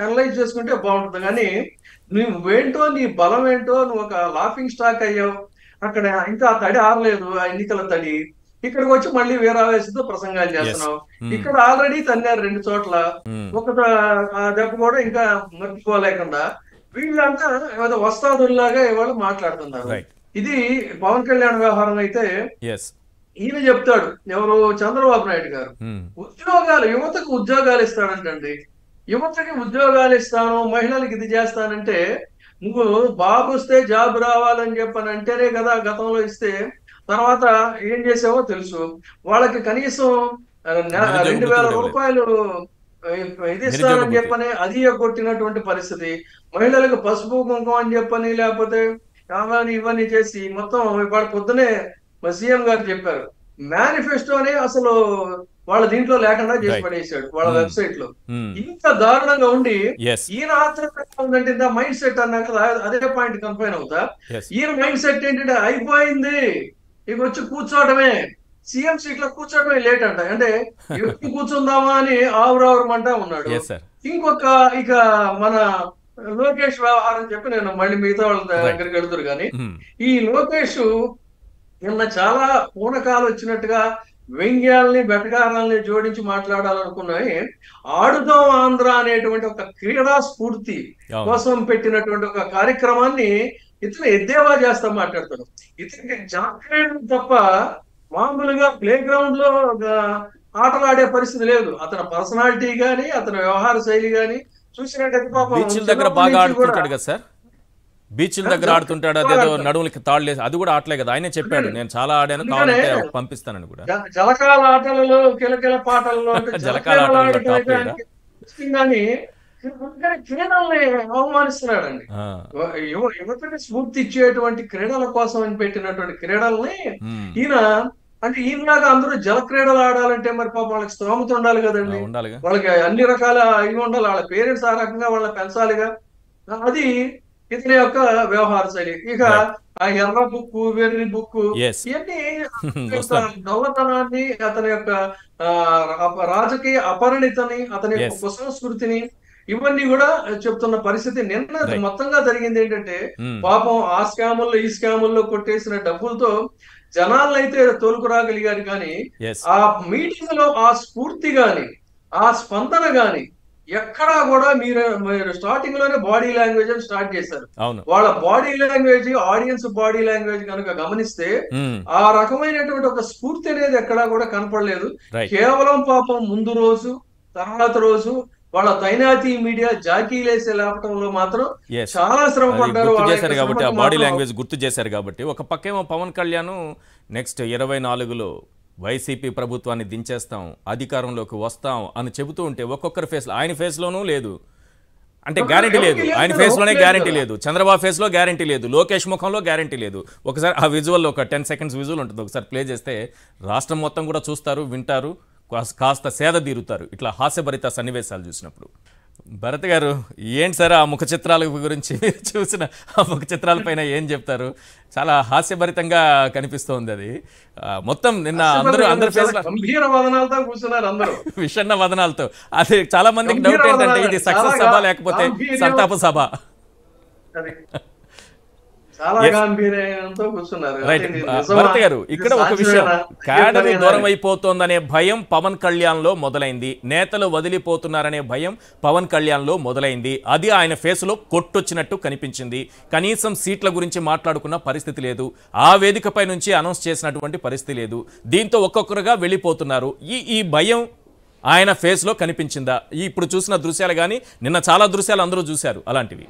Speaker 2: అనలైజ్ చేసుకుంటే బాగుంటుంది. కానీ నువ్వేంటో, నీ బలం ఏంటో, నువ్వు ఒక లాఫింగ్ స్టాక్ అయ్యావు. అక్కడ ఇంకా తడి ఆరలేదు, ఆ ఎన్నికల తడి. ఇక్కడికి వచ్చి మళ్ళీ వీరావేశంతో ప్రసంగాలు చేస్తున్నావు. ఇక్కడ ఆల్రెడీ తన్నారు 2 చోట్ల, ఒక దెబ్బ కూడా ఇంకా మర్చిపోలేకుండా వీళ్ళంతా ఏదో వస్తాదుల్లాగా ఇవాళ మాట్లాడుతున్నారు. ఇది పవన్ కళ్యాణ్ వ్యవహారం అయితే ఈయన చెప్తాడు, ఎవరు చంద్రబాబు నాయుడు గారు ఉద్యోగాలు, యువతకు ఉద్యోగాలు ఇస్తాడంటండి. యువతకి ఉద్యోగాలు ఇస్తాను, మహిళలకు ఇది చేస్తానంటే, నువ్వు బాబు వస్తే జాబ్ రావాలని చెప్పని అంటేనే కదా గతంలో ఇస్తే. తర్వాత ఏం చేసావో తెలుసు. వాళ్ళకి కనీసం 2000 రూపాయలు ఇది ఇస్తానని చెప్పని అది కొట్టినటువంటి పరిస్థితి. మహిళలకు పసుపు కుంకుమ అని చెప్పని, లేకపోతే ఇవన్నీ చేసి మొత్తం ఇవాళ పొద్దునే సీఎం గారు చెప్పారు, మేనిఫెస్టోనే అసలు వాళ్ళ దీంట్లో లేకుండా చేసి పడేసాడు వాళ్ళ వెబ్సైట్ లో. ఇంత దారుణంగా ఉండి ఈయన ఆత్మ ఉందంటే మైండ్ సెట్ అన్నా కదా, అదే పాయింట్ కంపైన్ అవుతా. ఈయన మైండ్ సెట్ ఏంటంటే అయిపోయింది, ఇక వచ్చి కూర్చోవడమే, సీఎం సీట్ లో కూర్చోవడమే లేట్ అంట. అంటే ఎప్పుడు కూర్చుందామా అని ఆవురావురమంటా ఉన్నాడు. ఇంకొక ఇక మన లోకేష్ వ్యవహారం చెప్పి నేను మళ్ళీ మిగతా వాళ్ళ దగ్గరికి వెళ్తారు. కానీ ఈ లోకేష్ నిన్న చాలా పూనకాలు వచ్చినట్టుగా వ్యంగ్యాలని బెటకారాలని జోడించి మాట్లాడాలనుకున్నాయి. ఆడుదాం ఆంధ్ర అనేటువంటి ఒక క్రీడా స్ఫూర్తి కోసం పెట్టినటువంటి ఒక కార్యక్రమాన్ని ఇతను ఎద్దేవా చేస్తా మాట్లాడతాడు. ఇతనికి జాగ్రత్త తప్ప మామూలుగా ప్లే గ్రౌండ్ లో ఆటలాడే పరిస్థితి లేదు. అతని పర్సనాలిటీ గాని, అతని వ్యవహార శైలి గాని చూసినట్టయితే పాపం
Speaker 1: బీచ్ల దగ్గర బాగా ఆడుతుంటాడు కదా సార్, బీచ్ల దగ్గర ఆడుతుంటాడు. అదేదో నడువులకి తాళ్ళేసి అది కూడా ఆటలే కదా. ఆయనే చెప్పాడు, నేను చాలా ఆడాను, కావాలంటే పంపిస్తానని కూడా.
Speaker 2: జలకాల ఆటలలో, కిలకిల పాటలలో
Speaker 1: జలకాల ఆటలలో
Speaker 2: కానీ క్రీడల్ని అవమానిస్తున్నాడండి. యువతకి స్ఫూర్తి ఇచ్చేటువంటి క్రీడల కోసం అని పెట్టినటువంటి క్రీడల్ని ఈయన అంటే ఈయనలాగా అందరూ జల క్రీడలు ఆడాలంటే మరి పాపం వాళ్ళకి స్తోమత ఉండాలి కదండి. వాళ్ళకి అన్ని రకాల ఇవి ఉండాలి. వాళ్ళ పేరెంట్స్ ఆ రకంగా వాళ్ళని పెంచాలిగా. అది ఇతని యొక్క వ్యవహార శైలి. ఇక ఆ ఎర్ర బుక్కు, వెర్రి బుక్కు, ఇవన్నీ దొంగతనాన్ని, అతని యొక్క రాజకీయ అపరిణితని, అతని యొక్క కుసంస్కృతిని, ఇవన్నీ కూడా చెప్తున్న పరిస్థితి. నిన్న మొత్తంగా జరిగింది ఏంటంటే పాపం ఆ స్కాముల్లో ఈ స్కాముల్లో కొట్టేసిన డబ్బులతో జనాలనైతే తోలుకురాగలిగారు. కానీ ఆ మీటింగ్ లో ఆ స్ఫూర్తి గాని ఆ స్పందన గాని ఎక్కడా కూడా మీరు స్టార్టింగ్ లోనే బాడీ లాంగ్వేజ్ అని స్టార్ట్ చేశారు. వాళ్ళ body language, audience body language కనుక గమనిస్తే ఆ రకమైనటువంటి ఒక స్ఫూర్తి అనేది ఎక్కడా కూడా కనపడలేదు. కేవలం పాపం ముందు రోజు తర్వాత రోజు వాళ్ళ తైనాతి మీడియా జాకీలేసి లేపటంలో మాత్రం చాలా శ్రమ పడ్డారు.
Speaker 1: కాబట్టి ఆ బాడీ లాంగ్వేజ్ గుర్తు చేశారు కాబట్టి ఒక పక్కేమో పవన్ కళ్యాణ్ నెక్స్ట్ 24లో వైసీపీ ప్రభుత్వాన్ని దించేస్తాం, అధికారంలోకి వస్తాం అని చెబుతూ ఉంటే ఒక్కొక్కరి ఫేస్లో, ఆయన ఫేస్లోనూ లేదు అంటే గ్యారంటీ లేదు, ఆయన ఫేస్లోనే గ్యారంటీ లేదు, చంద్రబాబు ఫేస్లో గ్యారంటీ లేదు, లోకేష్ ముఖంలో గ్యారంటీ లేదు. ఒకసారి ఆ విజువల్లో ఒక 10 seconds విజువల్ ఉంటుంది, ఒకసారి ప్లే చేస్తే రాష్ట్రం మొత్తం కూడా చూస్తారు, వింటారు, కాస్త సేద తీరుతారు ఇట్లా హాస్యభరిత సన్నివేశాలు చూసినప్పుడు. భరత్ గారు ఏంటి సార్ ఆ ముఖ చిత్రాల గురించి, మీరు చూసిన ఆ ముఖ చిత్రాలపైన ఏం చెప్తారు? చాలా హాస్యభరితంగా కనిపిస్తోంది అది మొత్తం. నిన్న అందరు విషన్న వదనాలతో. అది చాలా మందికి డౌట్ ఏంటంటే ఇది సక్సెస్ సభ లేకపోతే సంతాప సభ. భరత్ గారు ఇక్కడ ఒక విషయం, క్యాడర్ దూరం అయిపోతోందనే భయం పవన్ కళ్యాణ్ లో మొదలైంది, నేతలు వదిలిపోతున్నారనే భయం పవన్ కళ్యాణ్ లో మొదలైంది. అది ఆయన ఫేస్ లో కొట్టొచ్చినట్టు కనిపించింది. కనీసం సీట్ల గురించి మాట్లాడుకున్న పరిస్థితి లేదు, ఆ వేదికపై నుంచి అనౌన్స్ చేసినటువంటి పరిస్థితి లేదు. దీంతో ఒక్కొక్కరుగా వెళ్ళిపోతున్నారు. ఈ భయం ఆయన ఫేస్ లో కనిపించిందా? ఇప్పుడు చూసిన దృశ్యాలు కానీ నిన్న చాలా దృశ్యాలు అందరూ చూశారు అలాంటివి.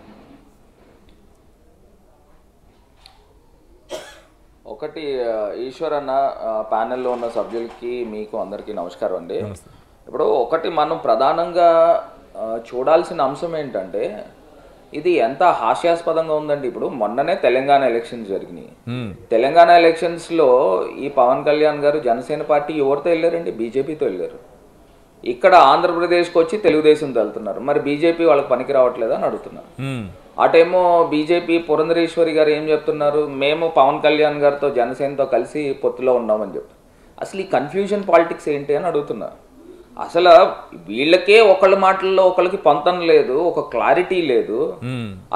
Speaker 5: ఒకటి, ఈశ్వర్ అన్న, ప్యానెల్లో ఉన్న సభ్యులకి మీకు అందరికీ నమస్కారం అండి. ఇప్పుడు ఒకటి మనం ప్రధానంగా చూడాల్సిన అంశం ఏంటంటే ఇది ఎంత హాస్యాస్పదంగా ఉందండి. ఇప్పుడు మొన్ననే తెలంగాణ ఎలక్షన్స్ జరిగినాయి. తెలంగాణ ఎలక్షన్స్లో ఈ పవన్ కళ్యాణ్ గారు జనసేన పార్టీ ఎవరితో వెళ్ళారండి? బీజేపీతో వెళ్ళారు. ఇక్కడ ఆంధ్రప్రదేశ్కి వచ్చి తెలుగుదేశంతో వెళ్తున్నారు. మరి బీజేపీ వాళ్ళకి పనికి రావట్లేదా అని అడుగుతున్నారు. అటేమో బీజేపీ పురంధరేశ్వరి గారు ఏం చెప్తున్నారు, మేము పవన్ కళ్యాణ్ గారితో జనసేనతో కలిసి పొత్తులో ఉన్నామని చెప్తారు. అసలు ఈ కన్ఫ్యూజన్ పాలిటిక్స్ ఏంటి అని అడుగుతున్నారు. అసలు వీళ్ళకే ఒకళ్ళ మాటల్లో ఒకళ్ళకి పొంతం లేదు, ఒక క్లారిటీ లేదు.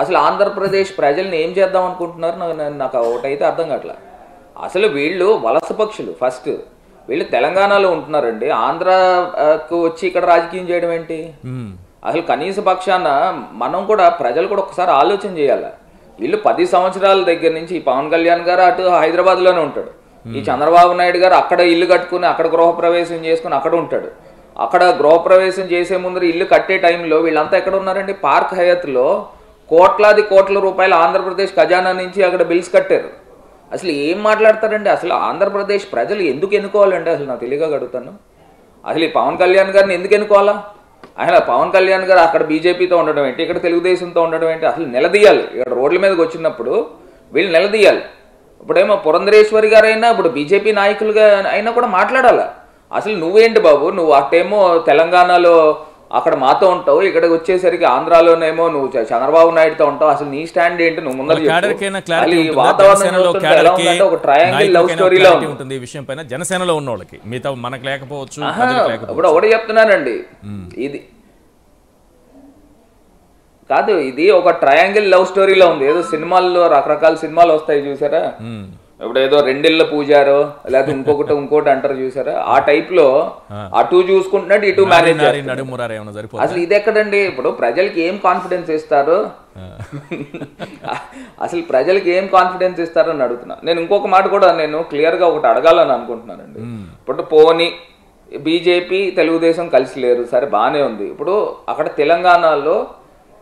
Speaker 5: అసలు ఆంధ్రప్రదేశ్ ప్రజల్ని ఏం చేద్దాం అనుకుంటున్నారు నాకు ఒకటైతే అర్థం కావట్లేదు. అసలు వీళ్ళు వలస పక్షులు. ఫస్ట్ వీళ్ళు తెలంగాణలో ఉంటున్నారండి, ఆంధ్రాకు వచ్చి ఇక్కడ రాజకీయం చేయడం ఏంటి? అసలు కనీస పక్షాన మనం కూడా, ప్రజలు కూడా ఒకసారి ఆలోచన చేయాలి. వీళ్ళు 10 సంవత్సరాల దగ్గర నుంచి ఈ పవన్ కళ్యాణ్ గారు అటు హైదరాబాద్లోనే ఉంటాడు, ఈ చంద్రబాబు నాయుడు గారు అక్కడ ఇల్లు కట్టుకుని అక్కడ గృహప్రవేశం చేసుకుని అక్కడ ఉంటాడు. అక్కడ గృహప్రవేశం చేసే ముందర ఇల్లు కట్టే టైంలో వీళ్ళంతా ఎక్కడ ఉన్నారండి? పార్క్ హయత్లో కోట్లాది కోట్ల రూపాయలు ఆంధ్రప్రదేశ్ ఖజానా నుంచి అక్కడ బిల్స్ కట్టారు. అసలు ఏం మాట్లాడతారండి? అసలు ఆంధ్రప్రదేశ్ ప్రజలు ఎందుకు ఎన్నుకోవాలండి? అసలు నాకు తెలియక అడుగుతాను. అసలు ఈ పవన్ కళ్యాణ్ గారిని ఎందుకు ఎన్నుకోవాలా? అసలు పవన్ కళ్యాణ్ గారు అక్కడ బీజేపీతో ఉండడం ఏంటి, ఇక్కడ తెలుగుదేశంతో ఉండడం ఏంటి? అసలు నిలదీయాలి. ఇక్కడ రోడ్ల మీదకి వచ్చినప్పుడు వీళ్ళు నిలదీయాలి. ఇప్పుడేమో పురంధరేశ్వరి గారు అయినా, ఇప్పుడు బీజేపీ నాయకులుగా అయినా కూడా మాట్లాడాలి. అసలు నువ్వేంటి బాబు, నువ్వు అటేమో తెలంగాణలో అక్కడ మాతో ఉంటావు, ఇక్కడికి వచ్చేసరికి ఆంధ్రాలోనేమో నువ్వు చంద్రబాబు నాయుడుతో ఉంటావు. అసలు నీ స్టాండ్ ఏంటి? నువ్వు ముందర ఒక ట్రయాంగిల్ లవ్ స్టోరీలో ఉంటుంది ఈ విషయం పైన. జనసేనలో ఉన్న వాళ్ళకి మిగతా మనకు లేకపోవచ్చు. ఇప్పుడు ఒకటి చెప్తున్నానండి, ఇది కాదు, ఇది ఒక ట్రయాంగిల్ లవ్ స్టోరీలో ఉంది. ఏదో సినిమాల్లో రకరకాల సినిమాలు వస్తాయి చూసారా, ఇప్పుడు ఏదో రెండిళ్ళ పూజారో లేకపోతే ఇంకోటి అంటారు చూసారా, ఆ టైప్ లో అటు చూసుకుంటున్నట్టు ఇటు మేనేజ్. అసలు ఇది ఎక్కడండి? ఇప్పుడు ప్రజలకి ఏం కాన్ఫిడెన్స్ ఇస్తారు? అసలు ప్రజలకి ఏం కాన్ఫిడెన్స్ ఇస్తారని అడుగుతున్నా. నేను ఇంకొక మాట కూడా నేను క్లియర్ గా ఒకటి అడగాలని అనుకుంటున్నానండి. ఇప్పుడు పోనీ బీజేపీ తెలుగుదేశం కలిసి లేరు, సరే బానే ఉంది. ఇప్పుడు అక్కడ తెలంగాణలో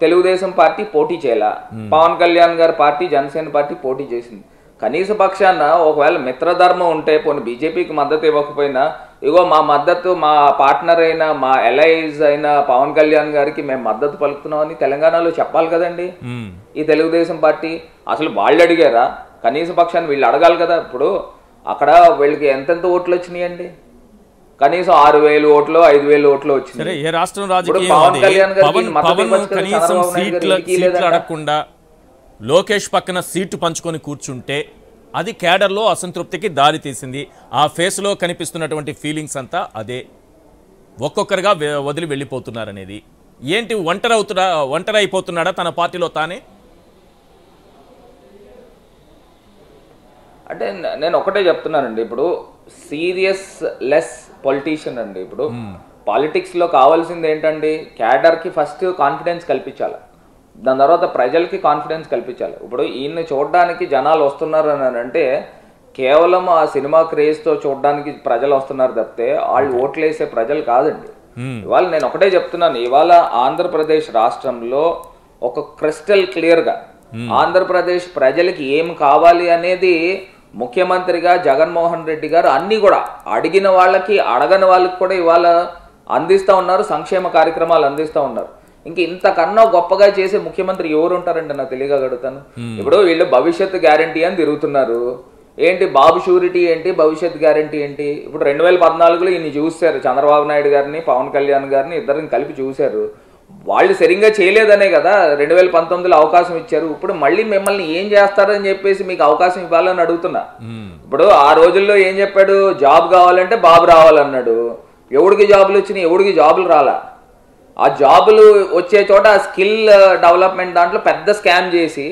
Speaker 5: తెలుగుదేశం పార్టీ పోటీ చేయాల, పవన్ కళ్యాణ్ గారి పార్టీ జనసేన పార్టీ పోటీ చేసింది. కనీస పక్షాన ఒకవేళ మిత్రధర్మం ఉంటే, పోనీ బీజేపీకి మద్దతు ఇవ్వకపోయినా ఇగో మా మద్దతు, మా పార్ట్నర్ అయిన, మా ఎలైజ్ అయిన పవన్ కళ్యాణ్ గారికి మేము మద్దతు పలుకుతున్నామని తెలంగాణలో చెప్పాలి కదండి ఈ తెలుగుదేశం పార్టీ. అసలు వాళ్ళు అడిగారా? కనీస పక్షాన్ని వీళ్ళు అడగాలి కదా. ఇప్పుడు అక్కడ వీళ్ళకి ఎంతెంత ఓట్లు వచ్చినాయండి? కనీసం 6,000 ఓట్లు, 5,000 ఓట్లు వచ్చినాయి.
Speaker 1: ఏ రాష్ట్రం రాజకీయం అడగకుండా లోకేష్ పక్కన సీటు పంచుకొని కూర్చుంటే అది కేడర్లో అసంతృప్తికి దారి తీసింది. ఆ ఫేస్లో కనిపిస్తున్నటువంటి ఫీలింగ్స్ అంతా అదే. ఒక్కొక్కరుగా వదిలి వెళ్ళిపోతున్నారనేది ఏంటి? ఒంటరి అయిపోతున్నాడా తన పార్టీలో తానే?
Speaker 5: అంటే నేను ఒకటే చెప్తున్నానండి, ఇప్పుడు సీరియస్ లెస్ పొలిటీషియన్ అండి. ఇప్పుడు పాలిటిక్స్లో కావాల్సింది ఏంటండి? క్యాడర్కి ఫస్ట్ కాన్ఫిడెన్స్ కల్పించాలి, దాని తర్వాత ప్రజలకి కాన్ఫిడెన్స్ కల్పించాలి. ఇప్పుడు ఈయన్ని చూడడానికి జనాలు వస్తున్నారు అని అంటే కేవలం ఆ సినిమా క్రేజ్తో చూడడానికి ప్రజలు వస్తున్నారు తప్పితే వాళ్ళు ఓట్లేసే ప్రజలు కాదండి. ఇవాళ నేను ఒకటే చెప్తున్నాను, ఇవాళ ఆంధ్రప్రదేశ్ రాష్ట్రంలో ఒక క్రిస్టల్ క్లియర్గా ఆంధ్రప్రదేశ్ ప్రజలకి ఏం కావాలి అనేది ముఖ్యమంత్రిగా జగన్మోహన్ రెడ్డి గారు అన్నీ కూడా అడిగిన వాళ్ళకి, అడగని వాళ్ళకి కూడా ఇవాళ అందిస్తూ ఉన్నారు, సంక్షేమ కార్యక్రమాలు అందిస్తూ ఉన్నారు. ఇంక ఇంతకన్నా గొప్పగా చేసే ముఖ్యమంత్రి ఎవరు ఉంటారండి? నాకు తెలియగలుగుతాను. ఇప్పుడు వీళ్ళు భవిష్యత్ గ్యారంటీ అని తిరుగుతున్నారు. ఏంటి బాబు షూరిటీ ఏంటి, భవిష్యత్ గ్యారంటీ ఏంటి? ఇప్పుడు 2014లో ఈయన చూశారు, చంద్రబాబు నాయుడు గారిని, పవన్ కళ్యాణ్ గారిని ఇద్దరిని కలిపి చూశారు. వాళ్ళు సరిగ్గా చేయలేదనే కదా 2019లో అవకాశం ఇచ్చారు. ఇప్పుడు మళ్ళీ మిమ్మల్ని ఏం చేస్తారని చెప్పేసి మీకు అవకాశం ఇవ్వాలని అడుగుతున్నా. ఇప్పుడు ఆ రోజుల్లో ఏం చెప్పాడు? జాబ్ కావాలంటే బాబు రావాలన్నాడు. ఎవడికి జాబులు వచ్చినాయి? ఎవడికి జాబులు రాలా. ఆ జాబులు వచ్చే చోట స్కిల్ డెవలప్మెంట్ దాంట్లో పెద్ద స్కామ్ చేసి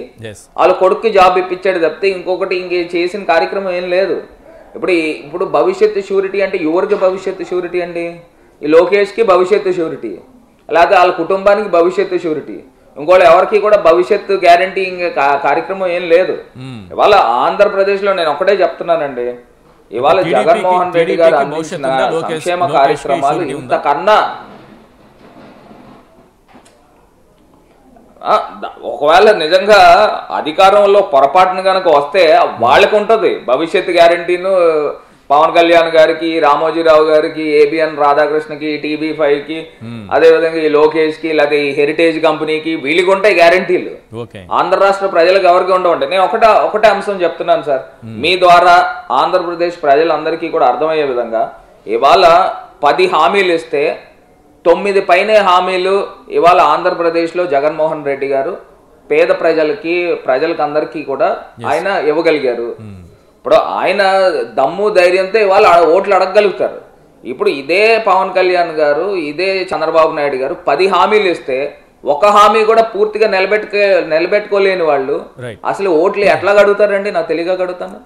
Speaker 5: వాళ్ళ కొడుక్కి జాబ్ ఇప్పించాడు తప్పితే ఇంకొకటి చేసిన కార్యక్రమం ఏం లేదు. ఇప్పుడు భవిష్యత్తు షూరిటీ అంటే ఎవరికి భవిష్యత్తు షూరిటీ అండి? ఈ లోకేష్కి భవిష్యత్తు షూరిటీ, లేకపోతే వాళ్ళ కుటుంబానికి భవిష్యత్తు షూరిటీ, ఇంకోళ్ళు ఎవరికి కూడా భవిష్యత్తు గ్యారంటీ కార్యక్రమం ఏం లేదు. ఇవాళ ఆంధ్రప్రదేశ్లో నేను ఒకటే చెప్తున్నానండి, ఇవాళ జగన్మోహన్ రెడ్డి గారు అందించిన సంక్షేమ కార్యక్రమాలు ఇంతకన్నా ఒకవేళ నిజంగా అధికారంలో పొరపాటును కనుక వస్తే వాళ్ళకు ఉంటుంది భవిష్యత్ గ్యారంటీను. పవన్ కళ్యాణ్ గారికి, రామోజీరావు గారికి, ఏబిఎన్ రాధాకృష్ణకి, TB5కి, అదేవిధంగా ఈ లోకేష్కి, లేకపోతే ఈ హెరిటేజ్ కంపెనీకి, వీళ్ళకి ఉంటాయి గ్యారంటీలు. ఆంధ్ర రాష్ట్ర ప్రజలకు ఎవరికి ఉండవండి. నేను ఒకటే అంశం చెప్తున్నాను సార్, మీ ద్వారా ఆంధ్రప్రదేశ్ ప్రజలందరికీ కూడా అర్థమయ్యే విధంగా. ఇవాళ 10 హామీలు ఇస్తే 9 పైనే హామీలు ఇవాళ ఆంధ్రప్రదేశ్లో జగన్మోహన్ రెడ్డి గారు పేద ప్రజలకి అందరికీ కూడా ఆయన ఇవ్వగలిగారు. ఇప్పుడు ఆయన దమ్ము ధైర్యంతో ఇవాళ ఓట్లు అడగగలుగుతారు. ఇప్పుడు ఇదే పవన్ కళ్యాణ్ గారు, ఇదే చంద్రబాబు నాయుడు గారు 10 హామీలు ఇస్తే ఒక హామీ కూడా పూర్తిగా నిలబెట్టుకోలేని వాళ్ళు అసలు ఓట్లు ఎట్లా అడుగుతారండి? నాకు తెలియక అడుగుతాను.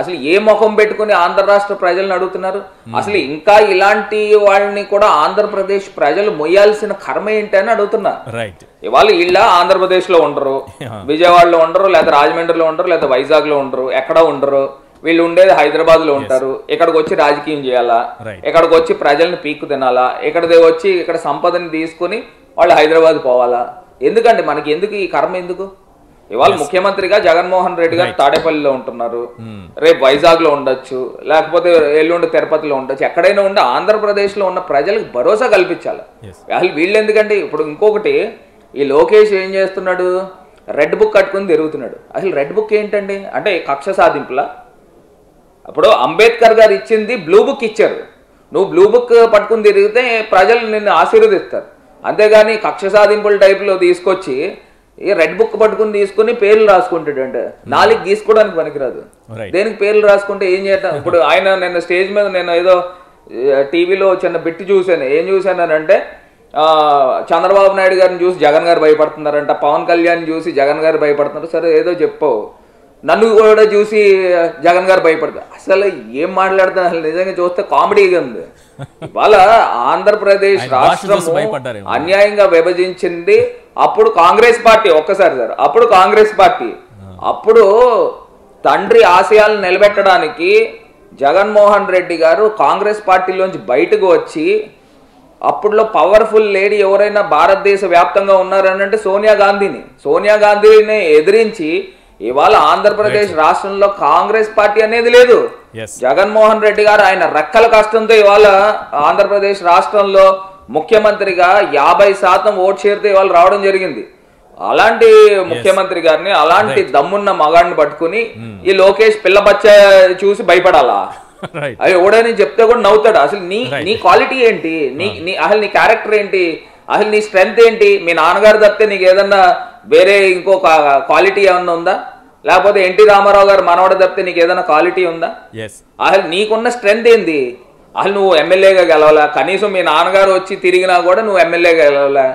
Speaker 5: అసలు ఏ ముఖం పెట్టుకుని ఆంధ్ర రాష్ట్ర ప్రజలను అడుగుతున్నారు? అసలు ఇంకా ఇలాంటి వాళ్ళని కూడా ఆంధ్రప్రదేశ్ ప్రజలు మొయ్యాల్సిన కర్మ ఏంటి అని అడుగుతున్నా. ఇవాళ వీళ్ళ ఆంధ్రప్రదేశ్ లో ఉండరు, విజయవాడలో ఉండరు, లేదా రాజమండ్రిలో ఉండరు, లేదా వైజాగ్ లో ఉండరు, ఎక్కడ ఉండరు. వీళ్ళు ఉండేది హైదరాబాద్ లో ఉంటారు. ఇక్కడికి వచ్చి రాజకీయం చేయాలా, ఇక్కడికి వచ్చి ప్రజల్ని పీక్కు తినాలా, ఇక్కడ సంపదని తీసుకుని వాళ్ళు హైదరాబాద్ పోవాలా? ఎందుకండి మనకి? ఎందుకు ఈ కర్మ? ఎందుకు? ఇవాళ ముఖ్యమంత్రిగా జగన్మోహన్ రెడ్డి గారు తాడేపల్లిలో ఉంటున్నారు, రేపు వైజాగ్ లో ఉండొచ్చు, లేకపోతే ఎల్లుండి తిరుపతిలో ఉండొచ్చు, ఎక్కడైనా ఉండి ఆంధ్రప్రదేశ్ లో ఉన్న ప్రజలకు భరోసా కల్పించాలి. అసలు వీళ్ళు ఎందుకంటే ఇప్పుడు ఇంకొకటి, ఈ లోకేష్ ఏం చేస్తున్నాడు? రెడ్ బుక్ కట్టుకుని తిరుగుతున్నాడు. అసలు రెడ్ బుక్ ఏంటండి? అంటే కక్ష సాధింపులా? అప్పుడు అంబేద్కర్ గారు ఇచ్చింది బ్లూ బుక్ ఇచ్చారు. నువ్వు బ్లూ బుక్ పట్టుకుని తిరిగితే ప్రజలు నిన్ను ఆశీర్వదిస్తారు. అంతేగాని కక్ష సాధింపుల టైప్లో తీసుకొచ్చి ఈ రెడ్ బుక్ పట్టుకుని తీసుకుని పేర్లు రాసుకుంటాడు. అంటే 4 గీసుకోవడానికి పనికిరాదు. దేనికి పేర్లు రాసుకుంటే ఏం చేద్దాం? ఇప్పుడు ఆయన నిన్న స్టేజ్ మీద నేను ఏదో టీవీలో చిన్న బిట్ చూశాను. ఏం చూశానంటే చంద్రబాబు నాయుడు గారిని చూసి జగన్ గారు భయపడుతున్నారంట, పవన్ కళ్యాణ్ చూసి జగన్ గారు భయపడుతున్నారు. సరే ఏదో చెప్పావు, నన్ను కూడా చూసి జగన్ గారు భయపడతారు. అసలు ఏం మాట్లాడుతున్నారు? అసలు నిజంగా చూస్తే కామెడీగా ఉంది. ఇవాళ ఆంధ్రప్రదేశ్ రాష్ట్రం అన్యాయంగా విభజించింది అప్పుడు కాంగ్రెస్ పార్టీ. ఒక్కసారి సార్, అప్పుడు కాంగ్రెస్ పార్టీ, అప్పుడు తండ్రి ఆశయాలను నిలబెట్టడానికి జగన్మోహన్ రెడ్డి గారు కాంగ్రెస్ పార్టీలోంచి బయటకు వచ్చి, అప్పుడులో పవర్ఫుల్ లేడీ ఎవరైనా భారతదేశ వ్యాప్తంగా ఉన్నారనంటే సోనియా గాంధీని ఎదిరించి ఇవాళ ఆంధ్రప్రదేశ్ రాష్ట్రంలో కాంగ్రెస్ పార్టీ అనేది లేదు. జగన్మోహన్ రెడ్డి గారు ఆయన రెక్కల కష్టంతో ఇవాళ ఆంధ్రప్రదేశ్ రాష్ట్రంలో ముఖ్యమంత్రిగా 50% ఓట్ షేర్తో ఇవాళ రావడం జరిగింది. అలాంటి ముఖ్యమంత్రి గారిని, అలాంటి దమ్మున్న మగాడిని పట్టుకుని ఈ లోకేష్ పిల్ల బచ్చ చూసి భయపడాలా? అది ఎవడని చెప్తే కూడా నవ్వుతాడు. అసలు నీ క్వాలిటీ ఏంటి? అసలు నీ క్యారెక్టర్ ఏంటి? అసలు నీ స్ట్రెంగ్త్ ఏంటి? మీ నాన్నగారు తప్పితే నీకు ఏదన్నా వేరే ఇంకో క్వాలిటీ ఏమన్నా ఉందా? లేకపోతే ఎన్టీ రామారావు గారు మనవడ తప్పితే నీకు ఏదైనా క్వాలిటీ ఉందా? అసలు నీకున్న స్ట్రెంగ్త్ ఏంది? అసలు నువ్వు ఎమ్మెల్యేగా గెలవలా, కనీసం మీ నాన్నగారు వచ్చి తిరిగినా కూడా నువ్వు ఎమ్మెల్యేగా గెలవలా.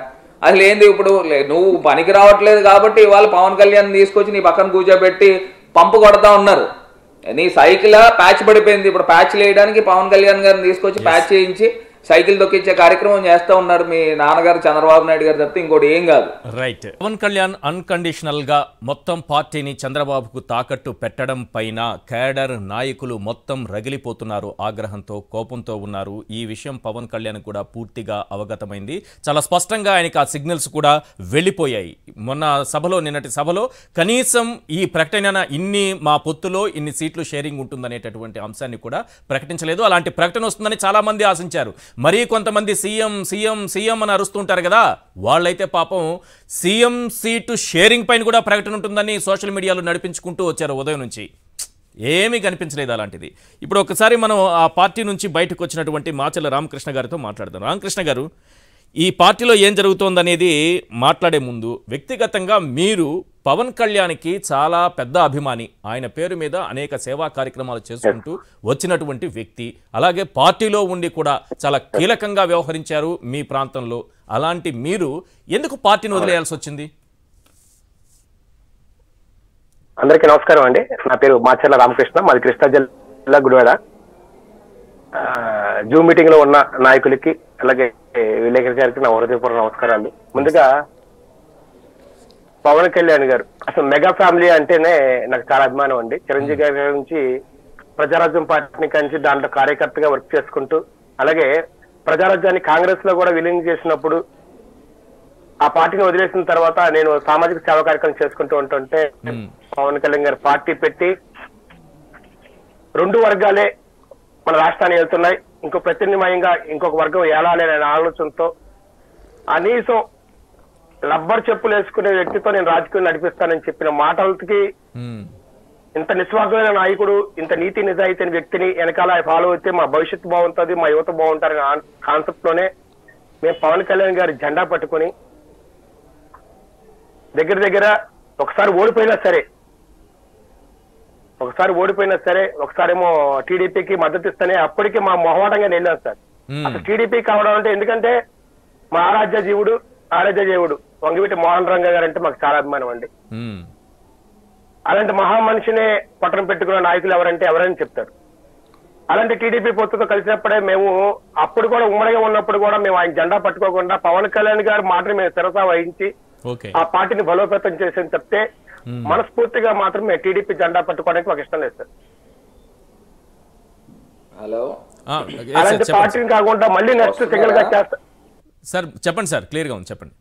Speaker 5: అసలు ఏంది ఇప్పుడు నువ్వు పనికి రావట్లేదు కాబట్టి ఇవాళ పవన్ కళ్యాణ్ తీసుకొచ్చి నీ పక్కన కూర్చోబెట్టి పంపు కొడతా ఉన్నారు. నీ సైకిల్ ప్యాచ్ పడిపోయింది, ఇప్పుడు ప్యాచ్ వేయడానికి పవన్ కళ్యాణ్ గారిని తీసుకొచ్చి ప్యాచ్ చేయించి సైకిల్ తొక్కించే కార్యక్రమం చేస్తూ ఉన్నారు మీ నాన్నగారు చంద్రబాబు నాయుడు గారు తప్పితే ఇంకోటి ఏం కాదు.
Speaker 1: రైట్. పవన్ కళ్యాణ్ అన్కండిషనల్ గా మొత్తం పార్టీని చంద్రబాబుకు తాకట్టు పెట్టడం పైన కేడర్ నాయకులు మొత్తం రగిలిపోతున్నారు, ఆగ్రహంతో కోపంతో ఉన్నారు. ఈ విషయం పవన్ కళ్యాణ్ కూడా పూర్తిగా అవగతమైంది. చాలా స్పష్టంగా ఆయనకి ఆ సిగ్నల్స్ కూడా వెళ్ళిపోయాయి. మొన్న సభలో, నిన్నటి సభలో కనీసం ఈ ప్రకటన ఇన్ని మా పొత్తులో ఇన్ని సీట్లు షేరింగ్ ఉంటుందనేటటువంటి అంశాన్ని కూడా ప్రకటించలేదు. అలాంటి ప్రకటన వస్తుందని చాలా మంది ఆశించారు. మరీ కొంతమంది సీఎం సీఎం సీఎం అని అరుస్తుంటారు కదా, వాళ్ళైతే పాపం సీఎం సీటు షేరింగ్ పైన కూడా ప్రకటన ఉంటుందని సోషల్ మీడియాలో నడిపించుకుంటూ వచ్చారు ఉదయం నుంచి. ఏమీ కనిపించలేదు అలాంటిది. ఇప్పుడు ఒకసారి మనం ఆ పార్టీ నుంచి బయటకు వచ్చినటువంటి మాచర్ల రామకృష్ణ గారితో మాట్లాడదాం. రామకృష్ణ గారు, ఈ పార్టీలో ఏం జరుగుతోందనేది మాట్లాడే ముందు వ్యక్తిగతంగా మీరు పవన్ కళ్యాణ్కి చాలా పెద్ద అభిమాని, ఆయన పేరు మీద అనేక సేవా కార్యక్రమాలు చేసుకుంటూ వచ్చినటువంటి వ్యక్తి, అలాగే పార్టీలో ఉండి కూడా చాలా కీలకంగా వ్యవహరించారు మీ ప్రాంతంలో. అలాంటి మీరు ఎందుకు పార్టీని వదిలేయాల్సి వచ్చింది?
Speaker 6: అందరికీ నమస్కారం అండి. నా పేరు మాచర్ల రామకృష్ణ, మాది కృష్ణా జిల్లా గుడివాడ. జూమ్ మీటింగ్ లో ఉన్న నాయకులకి అలాగే విలేకరుల గారికి నా హృదయపూర్వక నమస్కారాలు. ముందుగా పవన్ కళ్యాణ్ గారు అసలు మెగా ఫ్యామిలీ అంటేనే నాకు చాలా అభిమానం అండి. చిరంజీవి గారి నుంచి ప్రజారాజ్యం పార్టీని కంచి దాంట్లో కార్యకర్తగా వర్క్ చేసుకుంటూ, అలాగే ప్రజారాజ్యాన్ని కాంగ్రెస్ లో కూడా విలీనం చేసినప్పుడు ఆ పార్టీని వదిలేసిన తర్వాత నేను సామాజిక సేవా కార్యక్రమం చేసుకుంటూ ఉంటుంటే పవన్ కళ్యాణ్ గారు పార్టీ పెట్టి 2 వర్గాలే మన రాష్ట్రాన్ని వెళ్తున్నాయి, ఇంకో ప్రత్యామ్నాయంగా ఇంకొక వర్గం ఏలాలి అనే ఆలోచనతో కనీసం రబ్బర్ చెప్పులు వేసుకునే వ్యక్తితో నేను రాజకీయం నడిపిస్తానని చెప్పిన మాటలకి ఇంత నిస్వార్థమైన నాయకుడు, ఇంత నీతి నిజాయితీ వ్యక్తిని వెనకాల ఫాలో అయితే మా భవిష్యత్తు బాగుంటుంది, మా యువత బాగుంటారనే కాన్సెప్ట్ లోనే మేము పవన్ కళ్యాణ్ గారి జెండా పట్టుకుని దగ్గర ఒకసారి ఓడిపోయినా సరే ఒకసారేమో టీడీపీకి మద్దతు ఇస్తేనే అప్పటికి మా మొహమాటంగా వెళ్ళాం సార్. అసలు టీడీపీ కావడం అంటే ఎందుకంటే మా ఆరాధ్య దేవుడు వంగివీటి మోహన్ రంగ గారు అంటే మాకు చాలా అభిమానం అండి. అలాంటి మహా మనిషినే పట్టణం పెట్టుకున్న నాయకులు ఎవరని చెప్తారు. అలాంటి టీడీపీ పొత్తుతో కలిసినప్పుడే మేము అప్పుడు కూడా ఉమ్మడిగా ఉన్నప్పుడు కూడా మేము ఆయన జెండా పట్టుకోకుండా పవన్ కళ్యాణ్ గారి మాటని మేము శిరసా వహించి ఆ పార్టీని బలోపేతం చేసి చెప్తే మనస్ఫూర్తిగా మాత్రం మేము టీడీపీ జెండా పట్టుకోవడానికి మాకు ఇష్టం లేదు సార్.
Speaker 5: హలో,
Speaker 6: అలాంటి పార్టీని కాకుండా మళ్ళీ నెక్స్ట్ సింగిల్ గా చేస్తా
Speaker 1: సార్. చెప్పండి సార్, క్లియర్ గా ఉంది, చెప్పండి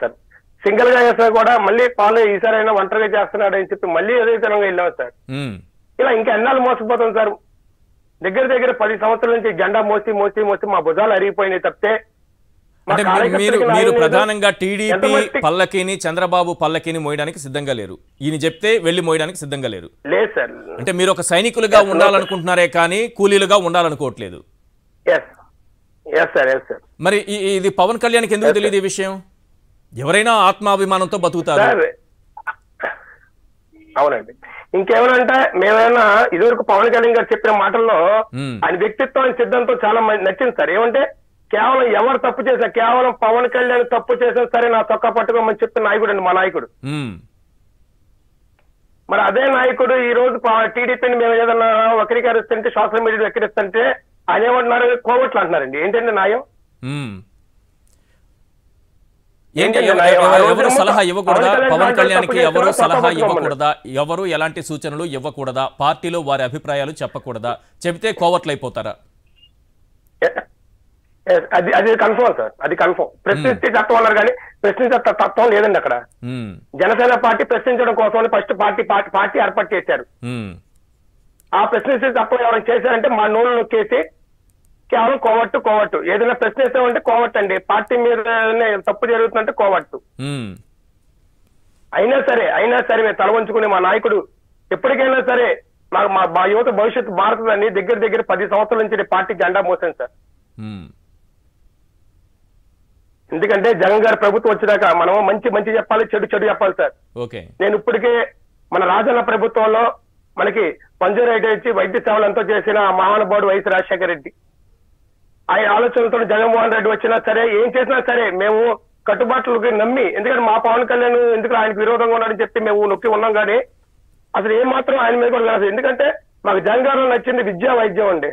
Speaker 6: సార్. సింగిల్ గా చేస్తా కూడా మళ్ళీ పాలు ఈసారైనా ఒంటరిగా చేస్తున్నాడు అని చెప్పి మళ్ళీ ఏదైతే వెళ్ళాము సార్. ఇలా ఇంకా ఎన్నాళ్ళు మోసపోతాం సార్. దగ్గర 10 సంవత్సరాల నుంచి జెండా మోసి మా భుజాలు అరిగిపోయినాయి తప్పితే.
Speaker 1: అంటే మీరు ప్రధానంగా టీడీపీ పల్లకిని, చంద్రబాబు పల్లకిని మోయడానికి సిద్ధంగా లేరు, ఈయన చెప్తే వెళ్లి మోయడానికి సిద్ధంగా లేరు.
Speaker 6: లేదు సార్.
Speaker 1: అంటే మీరు ఒక సైనికులుగా ఉండాలనుకుంటున్నారే కానీ కూలీలుగా ఉండాలనుకోవట్లేదు. మరి ఇది పవన్ కళ్యాణ్కి ఎందుకు తెలియదు ఈ విషయం? ఎవరైనా ఆత్మాభిమానంతో బతుకుతారు.
Speaker 6: అవునండి. ఇంకేమనంటే మేమైనా ఇదివరకు పవన్ కళ్యాణ్ గారు చెప్పిన మాటల్లో ఆయన వ్యక్తిత్వం సిద్ధాంతం చాలా నచ్చింది సార్. ఏమంటే కేవలం ఎవరు తప్పు చేశా, కేవలం పవన్ కళ్యాణ్ తప్పు చేసినా సరే నా తొక్క పట్టుకోమని చెప్పిన నాయకుడు అండి మా నాయకుడు. మరి అదే నాయకుడు ఈ రోజు టీడీపీని మేము ఏదన్నా వక్రీకరిస్తుంటే, సోషల్ మీడియా వక్రీస్తుంటే ఆయన ఏమంటున్నారు, కోవట్లు అంటున్నారండి. ఏంటంటే న్యాయం?
Speaker 1: ఎవరు సలహా ఇవ్వకూడదా పవన్ కళ్యాణ్కి? ఎవరు సలహా ఇవ్వకూడదా? ఎవరు ఎలాంటి సూచనలు ఇవ్వకూడదా? పార్టీలో వారి అభిప్రాయాలు చెప్పకూడదా? చెబితే కోవట్లయిపోతారా?
Speaker 6: అది కన్ఫర్మ్ సార్, అది కన్ఫర్మ్. ప్రశ్నిస్తే చట్టం అన్నారు కానీ ప్రశ్నించే తత్వం లేదండి అక్కడ. జనసేన పార్టీ ప్రశ్నించడం కోసం ఫస్ట్ పార్టీ ఏర్పాటు చేశారు. ఆ ప్రశ్నించే తత్వం ఎవరైనా చేశారంటే మా నోళ్ళు నొక్కేసి కేవలం కోవట్టు ఏదైనా ప్రశ్నిస్తామంటే కోవట్టు అండి. పార్టీ మీద తప్పు జరుగుతుందంటే కోవట్టు. అయినా సరే మేము తల వంచుకునే మా నాయకుడు ఎప్పటికైనా సరే మా యువత భవిష్యత్తు భారతదాన్ని దగ్గర 10 సంవత్సరాల నుంచి పార్టీ జెండా మోసాను సార్. ఎందుకంటే జగన్ గారి ప్రభుత్వం వచ్చేదాకా మనం మంచి చెప్పాలి, చెడు చెప్పాలి సార్. నేను ఇప్పటికే మన రాజన్న ప్రభుత్వంలో మనకి పంజరైట్ ఇచ్చి వైద్య సేవలు ఎంతో చేసిన మహానుభావుడు వైఎస్ రాజశేఖర రెడ్డి, ఆయన ఆలోచనలతో జగన్మోహన్ రెడ్డి వచ్చినా సరే ఏం చేసినా సరే మేము కట్టుబాట్లకి నమ్మి, ఎందుకంటే మా పవన్ కళ్యాణ్ ఎందుకు ఆయనకు విరోధంగా ఉన్నాడని చెప్పి మేము నొక్కి ఉన్నాం. కానీ అసలు ఏం మాత్రం ఆయన మీద కూడా లేదు. ఎందుకంటే మాకు జగన్ గారు నచ్చింది విద్యా వైద్యం అండి.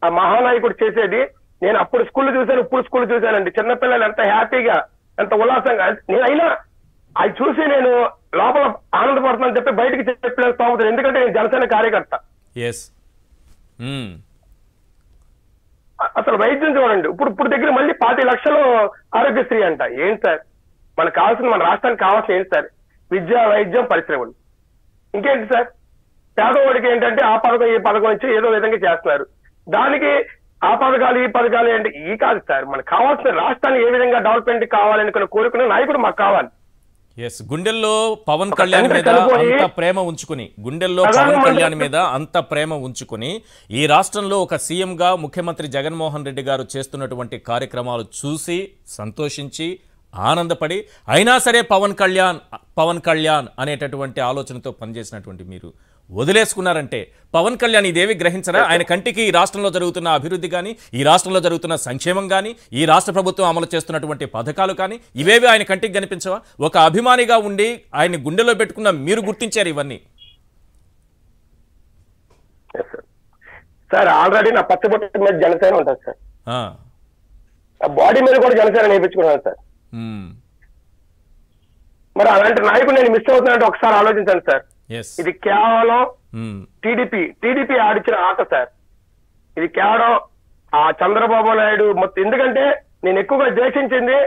Speaker 6: ఆ మహానాయకుడు చేసేది నేను అప్పుడు స్కూల్ చూశాను, ఇప్పుడు స్కూల్ చూశానండి. చిన్నపిల్లలు ఎంత హ్యాపీగా ఎంత ఉల్లాసంగా, నేనైనా అది చూసి నేను లోపల ఆనందపడుతున్నాను చెప్పి బయటికి చెప్పలేదు స్తోమత. ఎందుకంటే నేను జనసేన కార్యకర్త. అసలు వైద్యం చూడండి, ఇప్పుడు దగ్గర మళ్ళీ 25 లక్షలు ఆరోగ్యశ్రీ అంట. ఏంటి సార్ మనకు కావాల్సిన, మన రాష్ట్రానికి కావాల్సిన ఏంటి సార్? విద్య, వైద్యం, పరిశ్రమలు. ఇంకేంటి సార్? పేదవాడికి ఏంటంటే ఆ పథకం ఈ పథకం వచ్చి ఏదో విధంగా చేస్తున్నారు. దానికి ఆ పథకాలు ఈ పథకాలు అంటే ఈ కాదు సార్. మనకు కావాల్సిన రాష్ట్రాన్ని ఏ విధంగా డెవలప్మెంట్ కావాలనుకున్న కోరుకునే నాయకుడు మాకు కావాలి.
Speaker 1: గుండెల్లో పవన్ కళ్యాణ్ మీద అంత ప్రేమ ఉంచుకుని, అంత ప్రేమ ఉంచుకుని ఈ రాష్ట్రంలో ఒక సీఎంగా ముఖ్యమంత్రి జగన్మోహన్ రెడ్డి గారు చేస్తున్నటువంటి కార్యక్రమాలు చూసి సంతోషించి ఆనందపడి అయినా సరే పవన్ కళ్యాణ్ అనేటటువంటి ఆలోచనతో పనిచేసినటువంటి మీరు వదిలేసుకున్నారంటే పవన్ కళ్యాణ్ ఇదేవి గ్రహించరా? ఆయన కంటికి ఈ రాష్ట్రంలో జరుగుతున్న అభివృద్ధి కానీ, ఈ రాష్ట్రంలో జరుగుతున్న సంక్షేమం కానీ, ఈ రాష్ట్ర ప్రభుత్వం అమలు చేస్తున్నటువంటి పథకాలు కానీ ఇవేవి ఆయన కంటికి కనిపించవా? ఒక అభిమానిగా ఉండి ఆయన్ని గుండెలో పెట్టుకున్న మీరు గుర్తించారు ఇవన్నీ.
Speaker 6: సార్ ఆల్రెడీ నా పచ్చబొట్టు మీద జనసేన ఉంటుంది సార్. ఆ బాడీ మీద కూడా జనసేన నేర్పించుకున్నాను సార్. మరి అలాంటి నాయకుడు నేను మిస్ అవుతున్నానంటే ఒకసారి ఆలోచించండి సార్. ఇది కేవలం టీడీపీ ఆడిచిన ఆట సార్. ఇది కేవలం ఆ చంద్రబాబు నాయుడు మొత్తం. ఎందుకంటే నేను ఎక్కువగా ద్వేషించింది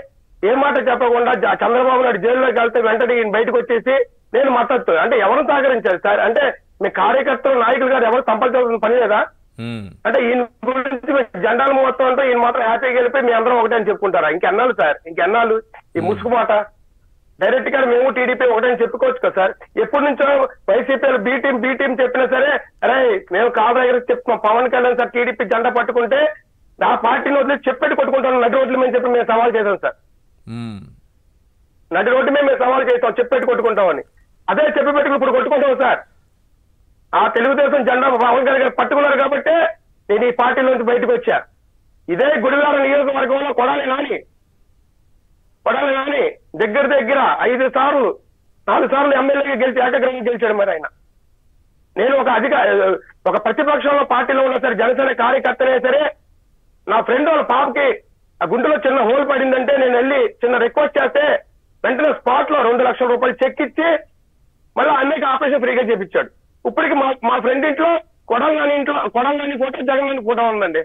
Speaker 6: ఏ మాట చెప్పకుండా చంద్రబాబు నాయుడు జైల్లోకి వెళ్తే వెంటనే ఈయన బయటకు వచ్చేసి నేను మద్దతు అంటే ఎవరు సహకరించారు సార్? అంటే మీ కార్యకర్తలు నాయకులు గారు ఎవరు సంపాదించాల్సిన పని లేదా? అంటే ఈయన గురించి జెండాల మొత్తం అంటే ఈయన మాత్రం హ్యాపీగా వెళ్ళిపోయి మీ అందరం ఒకటే అని చెప్పుకుంటారా? ఇంకెన్నాళ్ళు సార్, ఇంకెన్నాళ్ళు ఈ ముసుగు మాట? డైరెక్ట్ గా మేము టీడీపీ ఒకటని చెప్పుకోవచ్చు కదా సార్. ఎప్పటి నుంచో వైసీపీలో బి టీం చెప్పినా సరే అరే మేము కాదు దగ్గర చెప్తున్నాం పవన్ కళ్యాణ్ సార్ టీడీపీ జెండా పట్టుకుంటే ఆ పార్టీని వదిలేసి చెప్పేట్టు కొట్టుకుంటాం నడి రోడ్ల మీద చెప్పి మేము సవాల్ చేసాం సార్. నడి రోడ్డు మీద మేము సవాల్ చేస్తాం చెప్పేట్టు కొట్టుకుంటామని. అదే చెప్పి పెట్టుకుని ఇప్పుడు కొట్టుకుంటాం సార్. ఆ తెలుగుదేశం జెండా పవన్ కళ్యాణ్ పట్టుకున్నారు కాబట్టి నేను ఈ పార్టీలోంచి బయటకు వచ్చా. ఇదే గుడివాడ నియోజకవర్గంలో కొడాలి నాని దగ్గర 5 సార్లు 4 సార్లు ఎమ్మెల్యేగా గెలిచి ఏకగ్రహంగా గెలిచాడు. మరి ఆయన నేను ఒక ప్రతిపక్షంలో పార్టీలో ఉన్నా సరే జనసేన కార్యకర్తనే సరే నా ఫ్రెండ్ వాళ్ళ పాపకి ఆ గుండెలో చిన్న హోల్ పడిందంటే నేను వెళ్ళి చిన్న రిక్వెస్ట్ చేస్తే వెంటనే స్పాట్ లో 2 లక్షల రూపాయలు చెక్ ఇచ్చి మళ్ళీ అన్నయ్యకి ఆపరేషన్ ఫ్రీగా చేపించాడు. ఇప్పటికి మా ఫ్రెండ్ ఇంట్లో కొడాలని ఫోటో జగన్ గారి ఫోటో ఉందండి.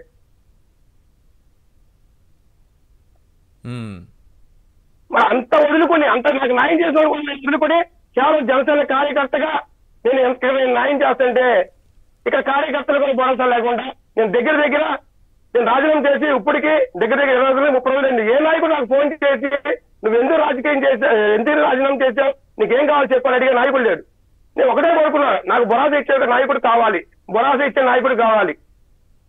Speaker 6: మరి అంత వదులుకొని అంత నాకు న్యాయం చేసిన వదులుకొని కేవలం జనసేన కార్యకర్తగా నేను ఎంత న్యాయం చేస్తుంటే ఇక్కడ కార్యకర్తలు కూడా భరోసా లేకుండా నేను దగ్గర నేను రాజీనామా చేసి ఇప్పటికి దగ్గర 20 రోజులు 30 రోజులు ఏ నాయకుడు నాకు ఫోన్ చేసి నువ్వు ఎందుకు రాజకీయం చేసావు, ఎందుకు రాజీనామా చేసావు, నీకేం కావాలి చెప్పని అడిగే నాయకుడు లేడు. నేను ఒకటే కోరుకున్నా, నాకు భరోసా ఇచ్చే నాయకుడు కావాలి, భరోసా ఇచ్చే నాయకుడు కావాలి.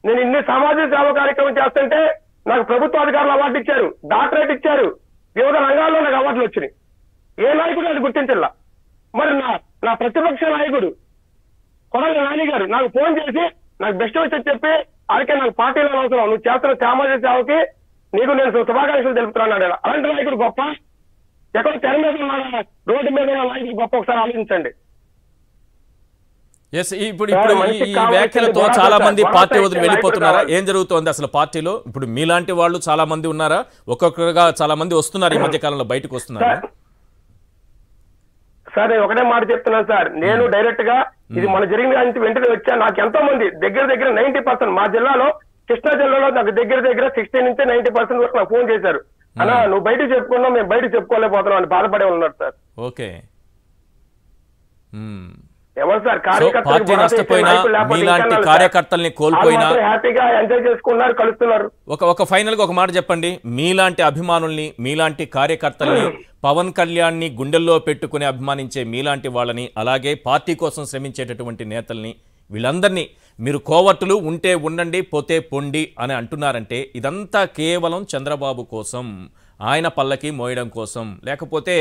Speaker 6: నేను ఇన్ని సామాజిక సేవ కార్యక్రమం చేస్తుంటే నాకు ప్రభుత్వ అధికారులు అవార్డు ఇచ్చారు, డాక్టరేట్ ఇచ్చారు, వివిధ రంగాల్లో నాకు అవార్డులు వచ్చినాయి. ఏ నాయకుడు అది గుర్తించల్లా. మరి నా ప్రతిపక్ష నాయకుడు కొడాలి నాని గారు నాకు ఫోన్ చేసి నాకు బెస్ట్ వచ్చి చెప్పి అందుకే నాకు పార్టీలో అవసరం, నువ్వు చేస్తున్న సామాజిక సేవకి నీకు నేను శుభాకాంక్షలు తెలుపుతున్నాడు. అలాంటి నాయకుడు గొప్ప, ఎక్కడ తెర మీద ఉన్న రోడ్డు మీద ఉన్న నాయకుడు గొప్ప, ఒకసారి ఆలోచించండి.
Speaker 1: ఇప్పుడు ఈ వ్యాఖ్యలతో చాలా మంది పార్టీ వదిలి వెళ్ళిపోతున్నారా? ఏం జరుగుతోంది అసలు పార్టీలో? ఇప్పుడు మీలాంటి వాళ్ళు చాలా మంది ఉన్నారా? ఒక్కొక్కరుగా చాలా మంది వస్తున్నారు ఈ మధ్య కాలంలో బయటకు వస్తున్నారు.
Speaker 6: సార్ నేను ఒకటే మాట చెప్తున్నాను సార్, నేను డైరెక్ట్ గా ఇది మన జరిగిన వెంటనే వచ్చా. నాకు ఎంతో మంది దగ్గర 90% మా జిల్లాలో కృష్ణా జిల్లాలో నాకు దగ్గర 60 నుంచి 90% వరకు నాకు ఫోన్ చేశారు. అన్నా నువ్వు బయట చెప్పుకున్నావు, మేము బయట చెప్పుకోలేకపోతున్నాం అని బాధపడే ఉన్నారు సార్.
Speaker 1: ఓకే.
Speaker 6: ఎవరు సార్
Speaker 1: పార్టీ నష్టపోయినా మీలాంటి కార్యకర్తల్ని కోల్పోయినా
Speaker 6: హ్యాపీగా ఎంజాయ్ చేసుకున్నారు, కలుస్తున్నారు.
Speaker 1: ఒక ఫైనల్ గా ఒక మాట చెప్పండి. మీలాంటి అభిమానుల్ని, మీలాంటి కార్యకర్తల్ని, పవన్ కళ్యాణ్ని గుండెల్లో పెట్టుకుని అభిమానించే మీలాంటి వాళ్ళని, అలాగే పార్టీ కోసం శ్రమించేటటువంటి నేతల్ని, వీళ్ళందరినీ మీరు కోవర్టులు ఉంటే ఉండండి, పోతే పొండి అని అంటున్నారంటే ఇదంతా కేవలం చంద్రబాబు కోసం, ఆయన పల్లకి మోయడం కోసం, లేకపోతే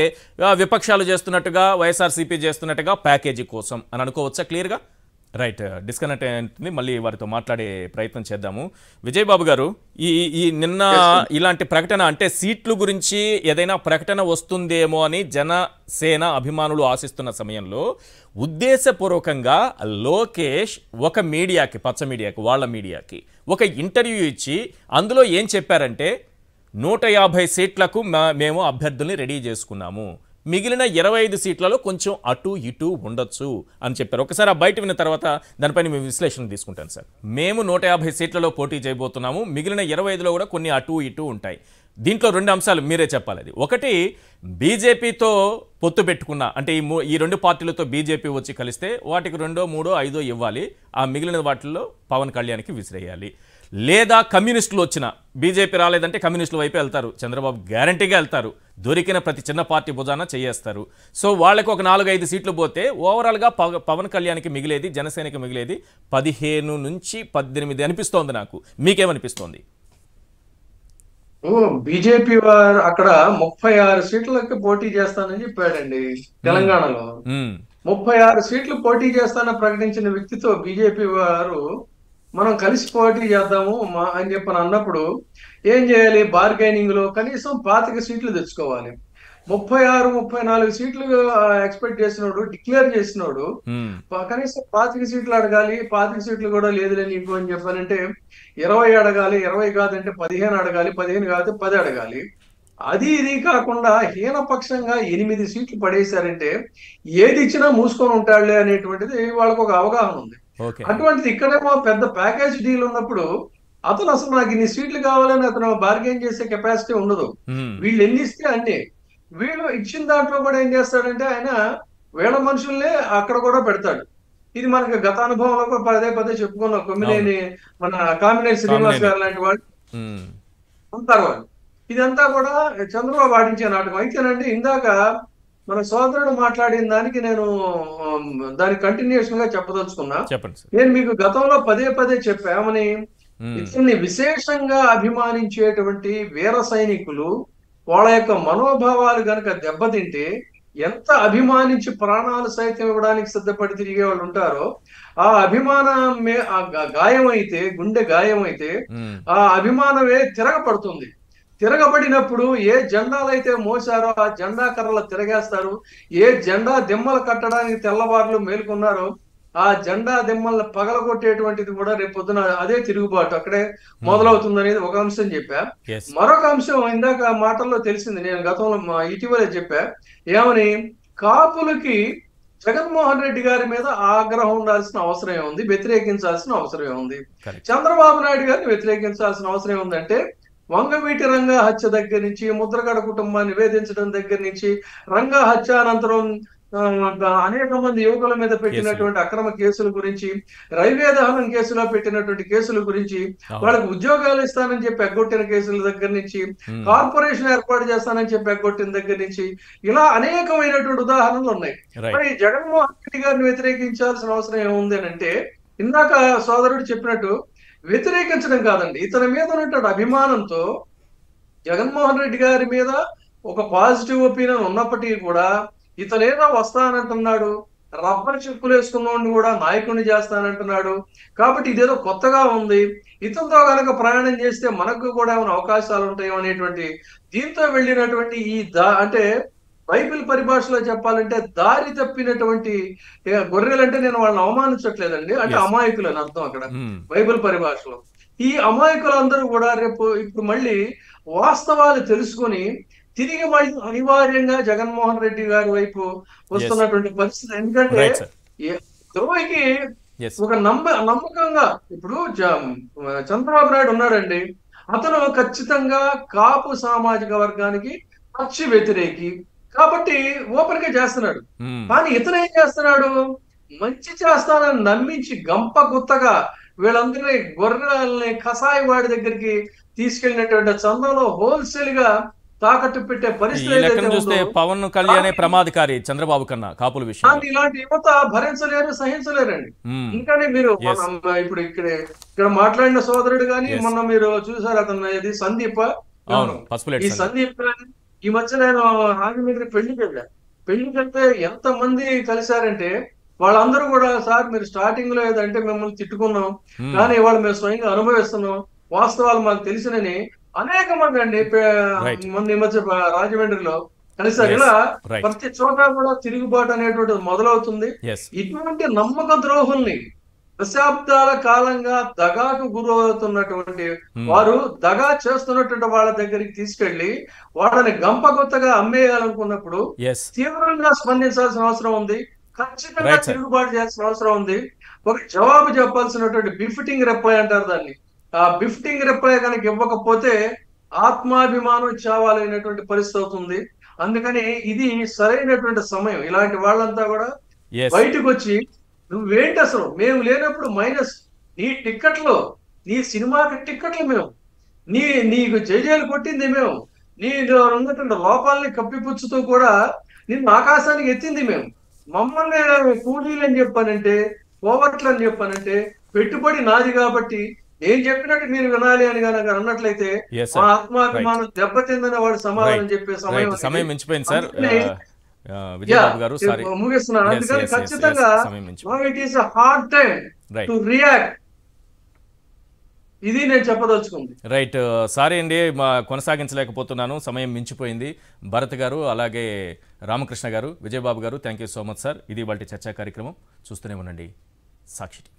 Speaker 1: విపక్షాలు చేస్తున్నట్టుగా, వైఎస్ఆర్సీపీ చేస్తున్నట్టుగా ప్యాకేజీ కోసం అని అనుకోవచ్చా క్లియర్గా? రైట్, డిస్కనెక్ట్ అవుతుంది. మళ్ళీ వారితో మాట్లాడే ప్రయత్నం చేద్దాము. విజయబాబు గారు, ఈ నిన్న ఇలాంటి ప్రకటన, అంటే సీట్లు గురించి ఏదైనా ప్రకటన వస్తుందేమో అని జనసేన అభిమానులు ఆశిస్తున్న సమయంలో ఉద్దేశపూర్వకంగా లోకేష్ ఒక మీడియాకి, పచ్చ మీడియాకి, వాళ్ళ మీడియాకి ఒక ఇంటర్వ్యూ ఇచ్చి అందులో ఏం చెప్పారంటే 150 సీట్లకు మేము అభ్యర్థుల్ని రెడీ చేసుకున్నాము, మిగిలిన 25 సీట్లలో కొంచెం అటు ఇటు ఉండొచ్చు అని చెప్పారు. ఒకసారి ఆ బయట విన్న తర్వాత దానిపైన మేము విశ్లేషణ తీసుకుంటాను సార్. మేము 150 సీట్లలో పోటీ చేయబోతున్నాము, మిగిలిన 25లో కూడా కొన్ని అటు ఇటు ఉంటాయి. దీంట్లో 2 అంశాలు మీరే చెప్పాలి. అది ఒకటి, బీజేపీతో పొత్తు పెట్టుకున్న, అంటే ఈ 2 పార్టీలతో బీజేపీ వచ్చి కలిస్తే వాటికి 2, 3, 5 ఇవ్వాలి, ఆ మిగిలిన వాటిల్లో పవన్ కళ్యాణ్కి విసిరేయాలి. లేదా కమ్యూనిస్టులు వచ్చిన, బీజేపీ రాలేదంటే కమ్యూనిస్టుల వైపే వెళ్తారు, చంద్రబాబు గ్యారంటీగా వెళ్తారు, దొరికిన ప్రతి చిన్న పార్టీ భుజాన చేయేస్తారు. సో వాళ్ళకి ఒక 4-5 సీట్లు పోతే ఓవరాల్గా పవన్ కళ్యాణ్కి మిగిలేది, జనసేనకి మిగిలేది 15 నుంచి 18 అనిపిస్తోంది నాకు. మీకేమనిపిస్తోంది?
Speaker 2: బీజేపీ వారు అక్కడ 36 సీట్లకి పోటీ చేస్తానని చెప్పాడండి. తెలంగాణలో 36 సీట్లు పోటీ చేస్తానని ప్రకటించిన వ్యక్తితో బీజేపీ వారు మనం కలిసి పోటీ చేద్దాము అని చెప్పని అన్నప్పుడు ఏం చేయాలి? బార్గెనింగ్ లో కనీసం 25 సీట్లు తెచ్చుకోవాలి. 36-34 సీట్లు ఎక్స్పెక్ట్ చేసినోడు, డిక్లేర్ చేసినోడు కనీసం 25 సీట్లు అడగాలి. 25 సీట్లు కూడా లేదులే నీకు అని చెప్పానంటే 20 అడగాలి, 20 కాదంటే 15 అడగాలి, 15 కాదు 10 అడగాలి. అది ఇది కాకుండా హీనపక్షంగా 8 సీట్లు పడేశారంటే ఏది ఇచ్చినా మూసుకొని ఉంటాడులే అనేటువంటిది వాళ్ళకు ఒక అవగాహన ఉంది. అటువంటిది ఇక్కడేమో పెద్ద ప్యాకేజ్ డీల్ ఉన్నప్పుడు అతను అసలు నాకు ఇన్ని సీట్లు కావాలని అతను బార్గెన్ చేసే కెపాసిటీ ఉండదు. వీళ్ళు ఎన్ని ఇస్తే అన్ని, వీళ్ళు ఇచ్చిన దాంట్లో కూడా ఏం చేస్తాడంటే ఆయన వేల మనుషుల్నే అక్కడ కూడా పెడతాడు. ఇది మనకి గత అనుభవంలో పదే చెప్పుకున్నాం. కొమ్మినేని మన కామినేని శ్రీనివాస్ గారు లాంటి వాళ్ళు ఉంటారు. వాళ్ళు ఇదంతా కూడా చంద్రబాబు ఆడించే నాటకం. అయితేనండి ఇందాక మన సోదరుడు మాట్లాడిన దానికి నేను దాని కంటిన్యూషన్ గా చెప్పదలుచుకున్నా. నేను మీకు గతంలో పదే చెప్పామని, ఇతన్ని విశేషంగా అభిమానించేటువంటి వీర సైనికులు వాళ్ళ యొక్క మనోభావాలు గనక దెబ్బతింటే ఎంత అభిమానించి ప్రాణాలు సైతం ఇవ్వడానికి సిద్ధపడి తిరిగే వాళ్ళు ఉంటారో, ఆ అభిమానం గాయం అయితే, గుండె గాయం అయితే ఆ అభిమానమే తిరగపడుతుంది. తిరగబడినప్పుడు ఏ జెండాలైతే మోసారో ఆ జెండా కర్రలు తిరగేస్తారు. ఏ జెండా దిమ్మలు కట్టడానికి తెల్లవారులు మేలుకున్నారో ఆ జెండా దిమ్మల్ని పగలగొట్టేటువంటిది కూడా రేపు పొద్దున అదే తిరుగుబాటు అక్కడే మొదలవుతుంది అనేది ఒక అంశం చెప్పా. మరొక అంశం ఇందాక మాటల్లో తెలిసింది, నేను గతంలో ఇటీవలే చెప్పా. ఏమని? కాపులకి జగన్మోహన్ రెడ్డి గారి మీద ఆగ్రహం ఉండాల్సిన అవసరం ఉంది, వ్యతిరేకించాల్సిన అవసరం ఉంది. చంద్రబాబు నాయుడు గారిని వ్యతిరేకించాల్సిన అవసరం ఉందంటే వంగవీటి రంగా హత్య దగ్గర నుంచి, ముద్రగడ కుటుంబాన్ని నివేదించడం దగ్గర నుంచి, రంగా హత్య అనంతరం అనేక మంది యువకుల మీద పెట్టినటువంటి అక్రమ కేసుల గురించి, రైల్వే దహనం కేసులో పెట్టినటువంటి కేసుల గురించి, వాళ్ళకి ఉద్యోగాలు ఇస్తానని చెప్పి ఎగ్గొట్టిన కేసుల దగ్గర నుంచి, కార్పొరేషన్ ఏర్పాటు చేస్తానని చెప్పి ఎగ్గొట్టిన దగ్గర నుంచి, ఇలా అనేకమైనటువంటి ఉదాహరణలు ఉన్నాయి. మరి జగన్మోహన్ రెడ్డి గారిని వ్యతిరేకించాల్సిన అవసరం ఏముంది అని అంటే, ఇందాక సోదరుడు చెప్పినట్టు వ్యతిరేకించడం కాదండి, ఇతని మీద ఉన్నటువంటి అభిమానంతో జగన్మోహన్ రెడ్డి గారి మీద ఒక పాజిటివ్ ఒపీనియన్ ఉన్నప్పటికీ కూడా ఇతనేదో వస్తానంటున్నాడు, రబ్బర్ చెప్పులు వేసుకున్నోడిని కూడా నాయకుడిని చేస్తానంటున్నాడు, కాబట్టి ఇదేదో కొత్తగా ఉంది, ఇతనితో కనుక ప్రయాణం చేస్తే మనకు కూడా ఏమైనా అవకాశాలు ఉంటాయో అనేటువంటి దీంతో వెళ్ళినటువంటి ఈ అంటే బైబిల్ పరిభాషలో చెప్పాలంటే దారి తప్పినటువంటి గొర్రెలంటే నేను వాళ్ళని అవమానించట్లేదండి, అంటే అమాయకులు అని అర్థం అక్కడ బైబిల్ పరిభాషలో. ఈ అమాయకులందరూ కూడా రేపు ఇప్పుడు మళ్ళీ వాస్తవాలు తెలుసుకుని తిరిగి మళ్ళీ అనివార్యంగా జగన్మోహన్ రెడ్డి గారి వైపు వస్తున్నటువంటి పరిస్థితి. ఎందుకంటే ద్రోహికి ఒక నమ్మకంగా ఇప్పుడు చంద్రబాబు నాయుడు ఉన్నాడండి, అతను ఖచ్చితంగా కాపు సామాజిక వర్గానికి పక్షి వ్యతిరేకి కాబట్టి ఓపెన్ గా చేస్తున్నాడు.
Speaker 1: మ్మ్.
Speaker 2: కానీ ఇతను ఏం చేస్తున్నాడు, మంచి చేస్తానని నమ్మించి గంప గుత్తగా వీళ్ళందరినీ గొర్రెల్ని కసాయి వాడి దగ్గరికి తీసుకెళ్ళినటువంటి చందంలో హోల్సేల్ గా తాకట్టు పెట్టే
Speaker 1: ఈ
Speaker 2: పరిస్థితి
Speaker 1: లెక్కను
Speaker 2: ఏదైతే
Speaker 1: చూస్తే
Speaker 2: ఉందో,
Speaker 1: పవన్ కళ్యాణే ప్రమాదకారి చంద్రబాబు కన్నా కాపుల విషయంలో.
Speaker 2: కానీ ఇలాంటి యువత భరించలేరు, సహించలేరండి.
Speaker 1: మ్మ్.
Speaker 2: అందుకని మీరు
Speaker 1: Yes.
Speaker 2: మనం ఇప్పుడు ఇక్కడ మాట్లాడిన సోదరుడు గాని
Speaker 1: Yes.
Speaker 2: మొన్న మీరు చూసారు అతను ఇది సందీప్
Speaker 1: అవును, పసుపులేటి
Speaker 2: ఈ
Speaker 1: సంగతి.
Speaker 2: సందీప్ గాని ఈ మధ్య నేను రాజమండ్రి పెళ్లికి వెళ్ళా. పెళ్లికి వెళ్తే ఎంత మంది కలిశారంటే వాళ్ళందరూ కూడా సార్ మీరు స్టార్టింగ్ లో ఏదంటే మిమ్మల్ని తిట్టుకున్నాం, కానీ ఇవాళ మేము స్వయంగా అనుభవిస్తున్నాం, వాస్తవాలు మాకు తెలిసినని అనేక మంది అండి
Speaker 1: Right.
Speaker 2: మొన్న ఈ మధ్య రాజమండ్రిలో కలిసారు.
Speaker 1: Yes.
Speaker 2: ఇలా
Speaker 1: Right.
Speaker 2: ప్రతి చోట కూడా తిరుగుబాటు అనేటువంటిది మొదలవుతుంది.
Speaker 1: Yes.
Speaker 2: ఇటువంటి నమ్మక ద్రోహుల్ని దశాబ్దాల కాలంగా దగాకు గురవుతున్నటువంటి వారు దగా చేస్తున్నటువంటి వాళ్ళ దగ్గరికి తీసుకెళ్లి వాళ్ళని గంపగొత్తగా అమ్మేయాలనుకున్నప్పుడు
Speaker 1: Yes.
Speaker 2: తీవ్రంగా స్పందించాల్సిన అవసరం ఉంది. ఖచ్చితంగా
Speaker 1: Right, sir.
Speaker 2: తిరుగుబాటు చేయాల్సిన అవసరం ఉంది. ఒక జవాబు చెప్పాల్సినటువంటి బిఫిటింగ్ రిప్లై అంటారు దాన్ని. ఆ బిఫిటింగ్ రిప్లై కనుక ఇవ్వకపోతే ఆత్మాభిమానం చావాలనేటువంటి పరిస్థితి అవుతుంది. అందుకని ఇది సరైనటువంటి సమయం. ఇలాంటి వాళ్ళంతా కూడా
Speaker 1: Yes.
Speaker 2: బయటకు వచ్చి నువ్వేంటి అసలు మేము లేనప్పుడు మైనస్ నీ టిక్కెట్లు, నీ సినిమాకి టిక్కెట్లు మేము, నీకు జైలు కొట్టింది మేము, నీలో ఉన్నటువంటి లోపాలని కప్పిపుచ్చుతూ కూడా నిన్ను ఆకాశానికి ఎత్తింది మేము, మమ్మల్ని కూలీలు అని చెప్పానంటే, పోవర్ట్లు అని చెప్పానంటే, పెట్టుబడి నాది కాబట్టి నేను చెప్పినట్టు మీరు వినాలి అని కనుక అన్నట్లయితే
Speaker 1: Yes, sir.
Speaker 2: మా ఆత్మాభిమానం దెబ్బతిందని వాడు సమాధానం చెప్పే సమయం
Speaker 1: రైట్, సమయం మించిపోయింది సార్.
Speaker 2: అందుకని
Speaker 1: విజయబాబు గారు సారీ.
Speaker 2: ముగిస్తున్నాను.
Speaker 1: Yes,
Speaker 2: అందుకని
Speaker 1: yes, yes,
Speaker 2: ఖచ్చితంగా
Speaker 1: yes. సమయం మించిపోయింది.
Speaker 2: It is a hard time
Speaker 1: Right.
Speaker 2: To react. ఇది నేను చెప్పదలుచుకుంది.
Speaker 1: రైట్, సారీ అండి, కొనసాగించలేకపోతున్నాను, సమయం మించిపోయింది. భరత్ గారు, అలాగే రామకృష్ణ గారు, విజయబాబు గారు, thank you so much sir. ఇది వాళ్ళ చర్చా కార్యక్రమం. చూస్తూనే ఉండండి సాక్షి టీవీ.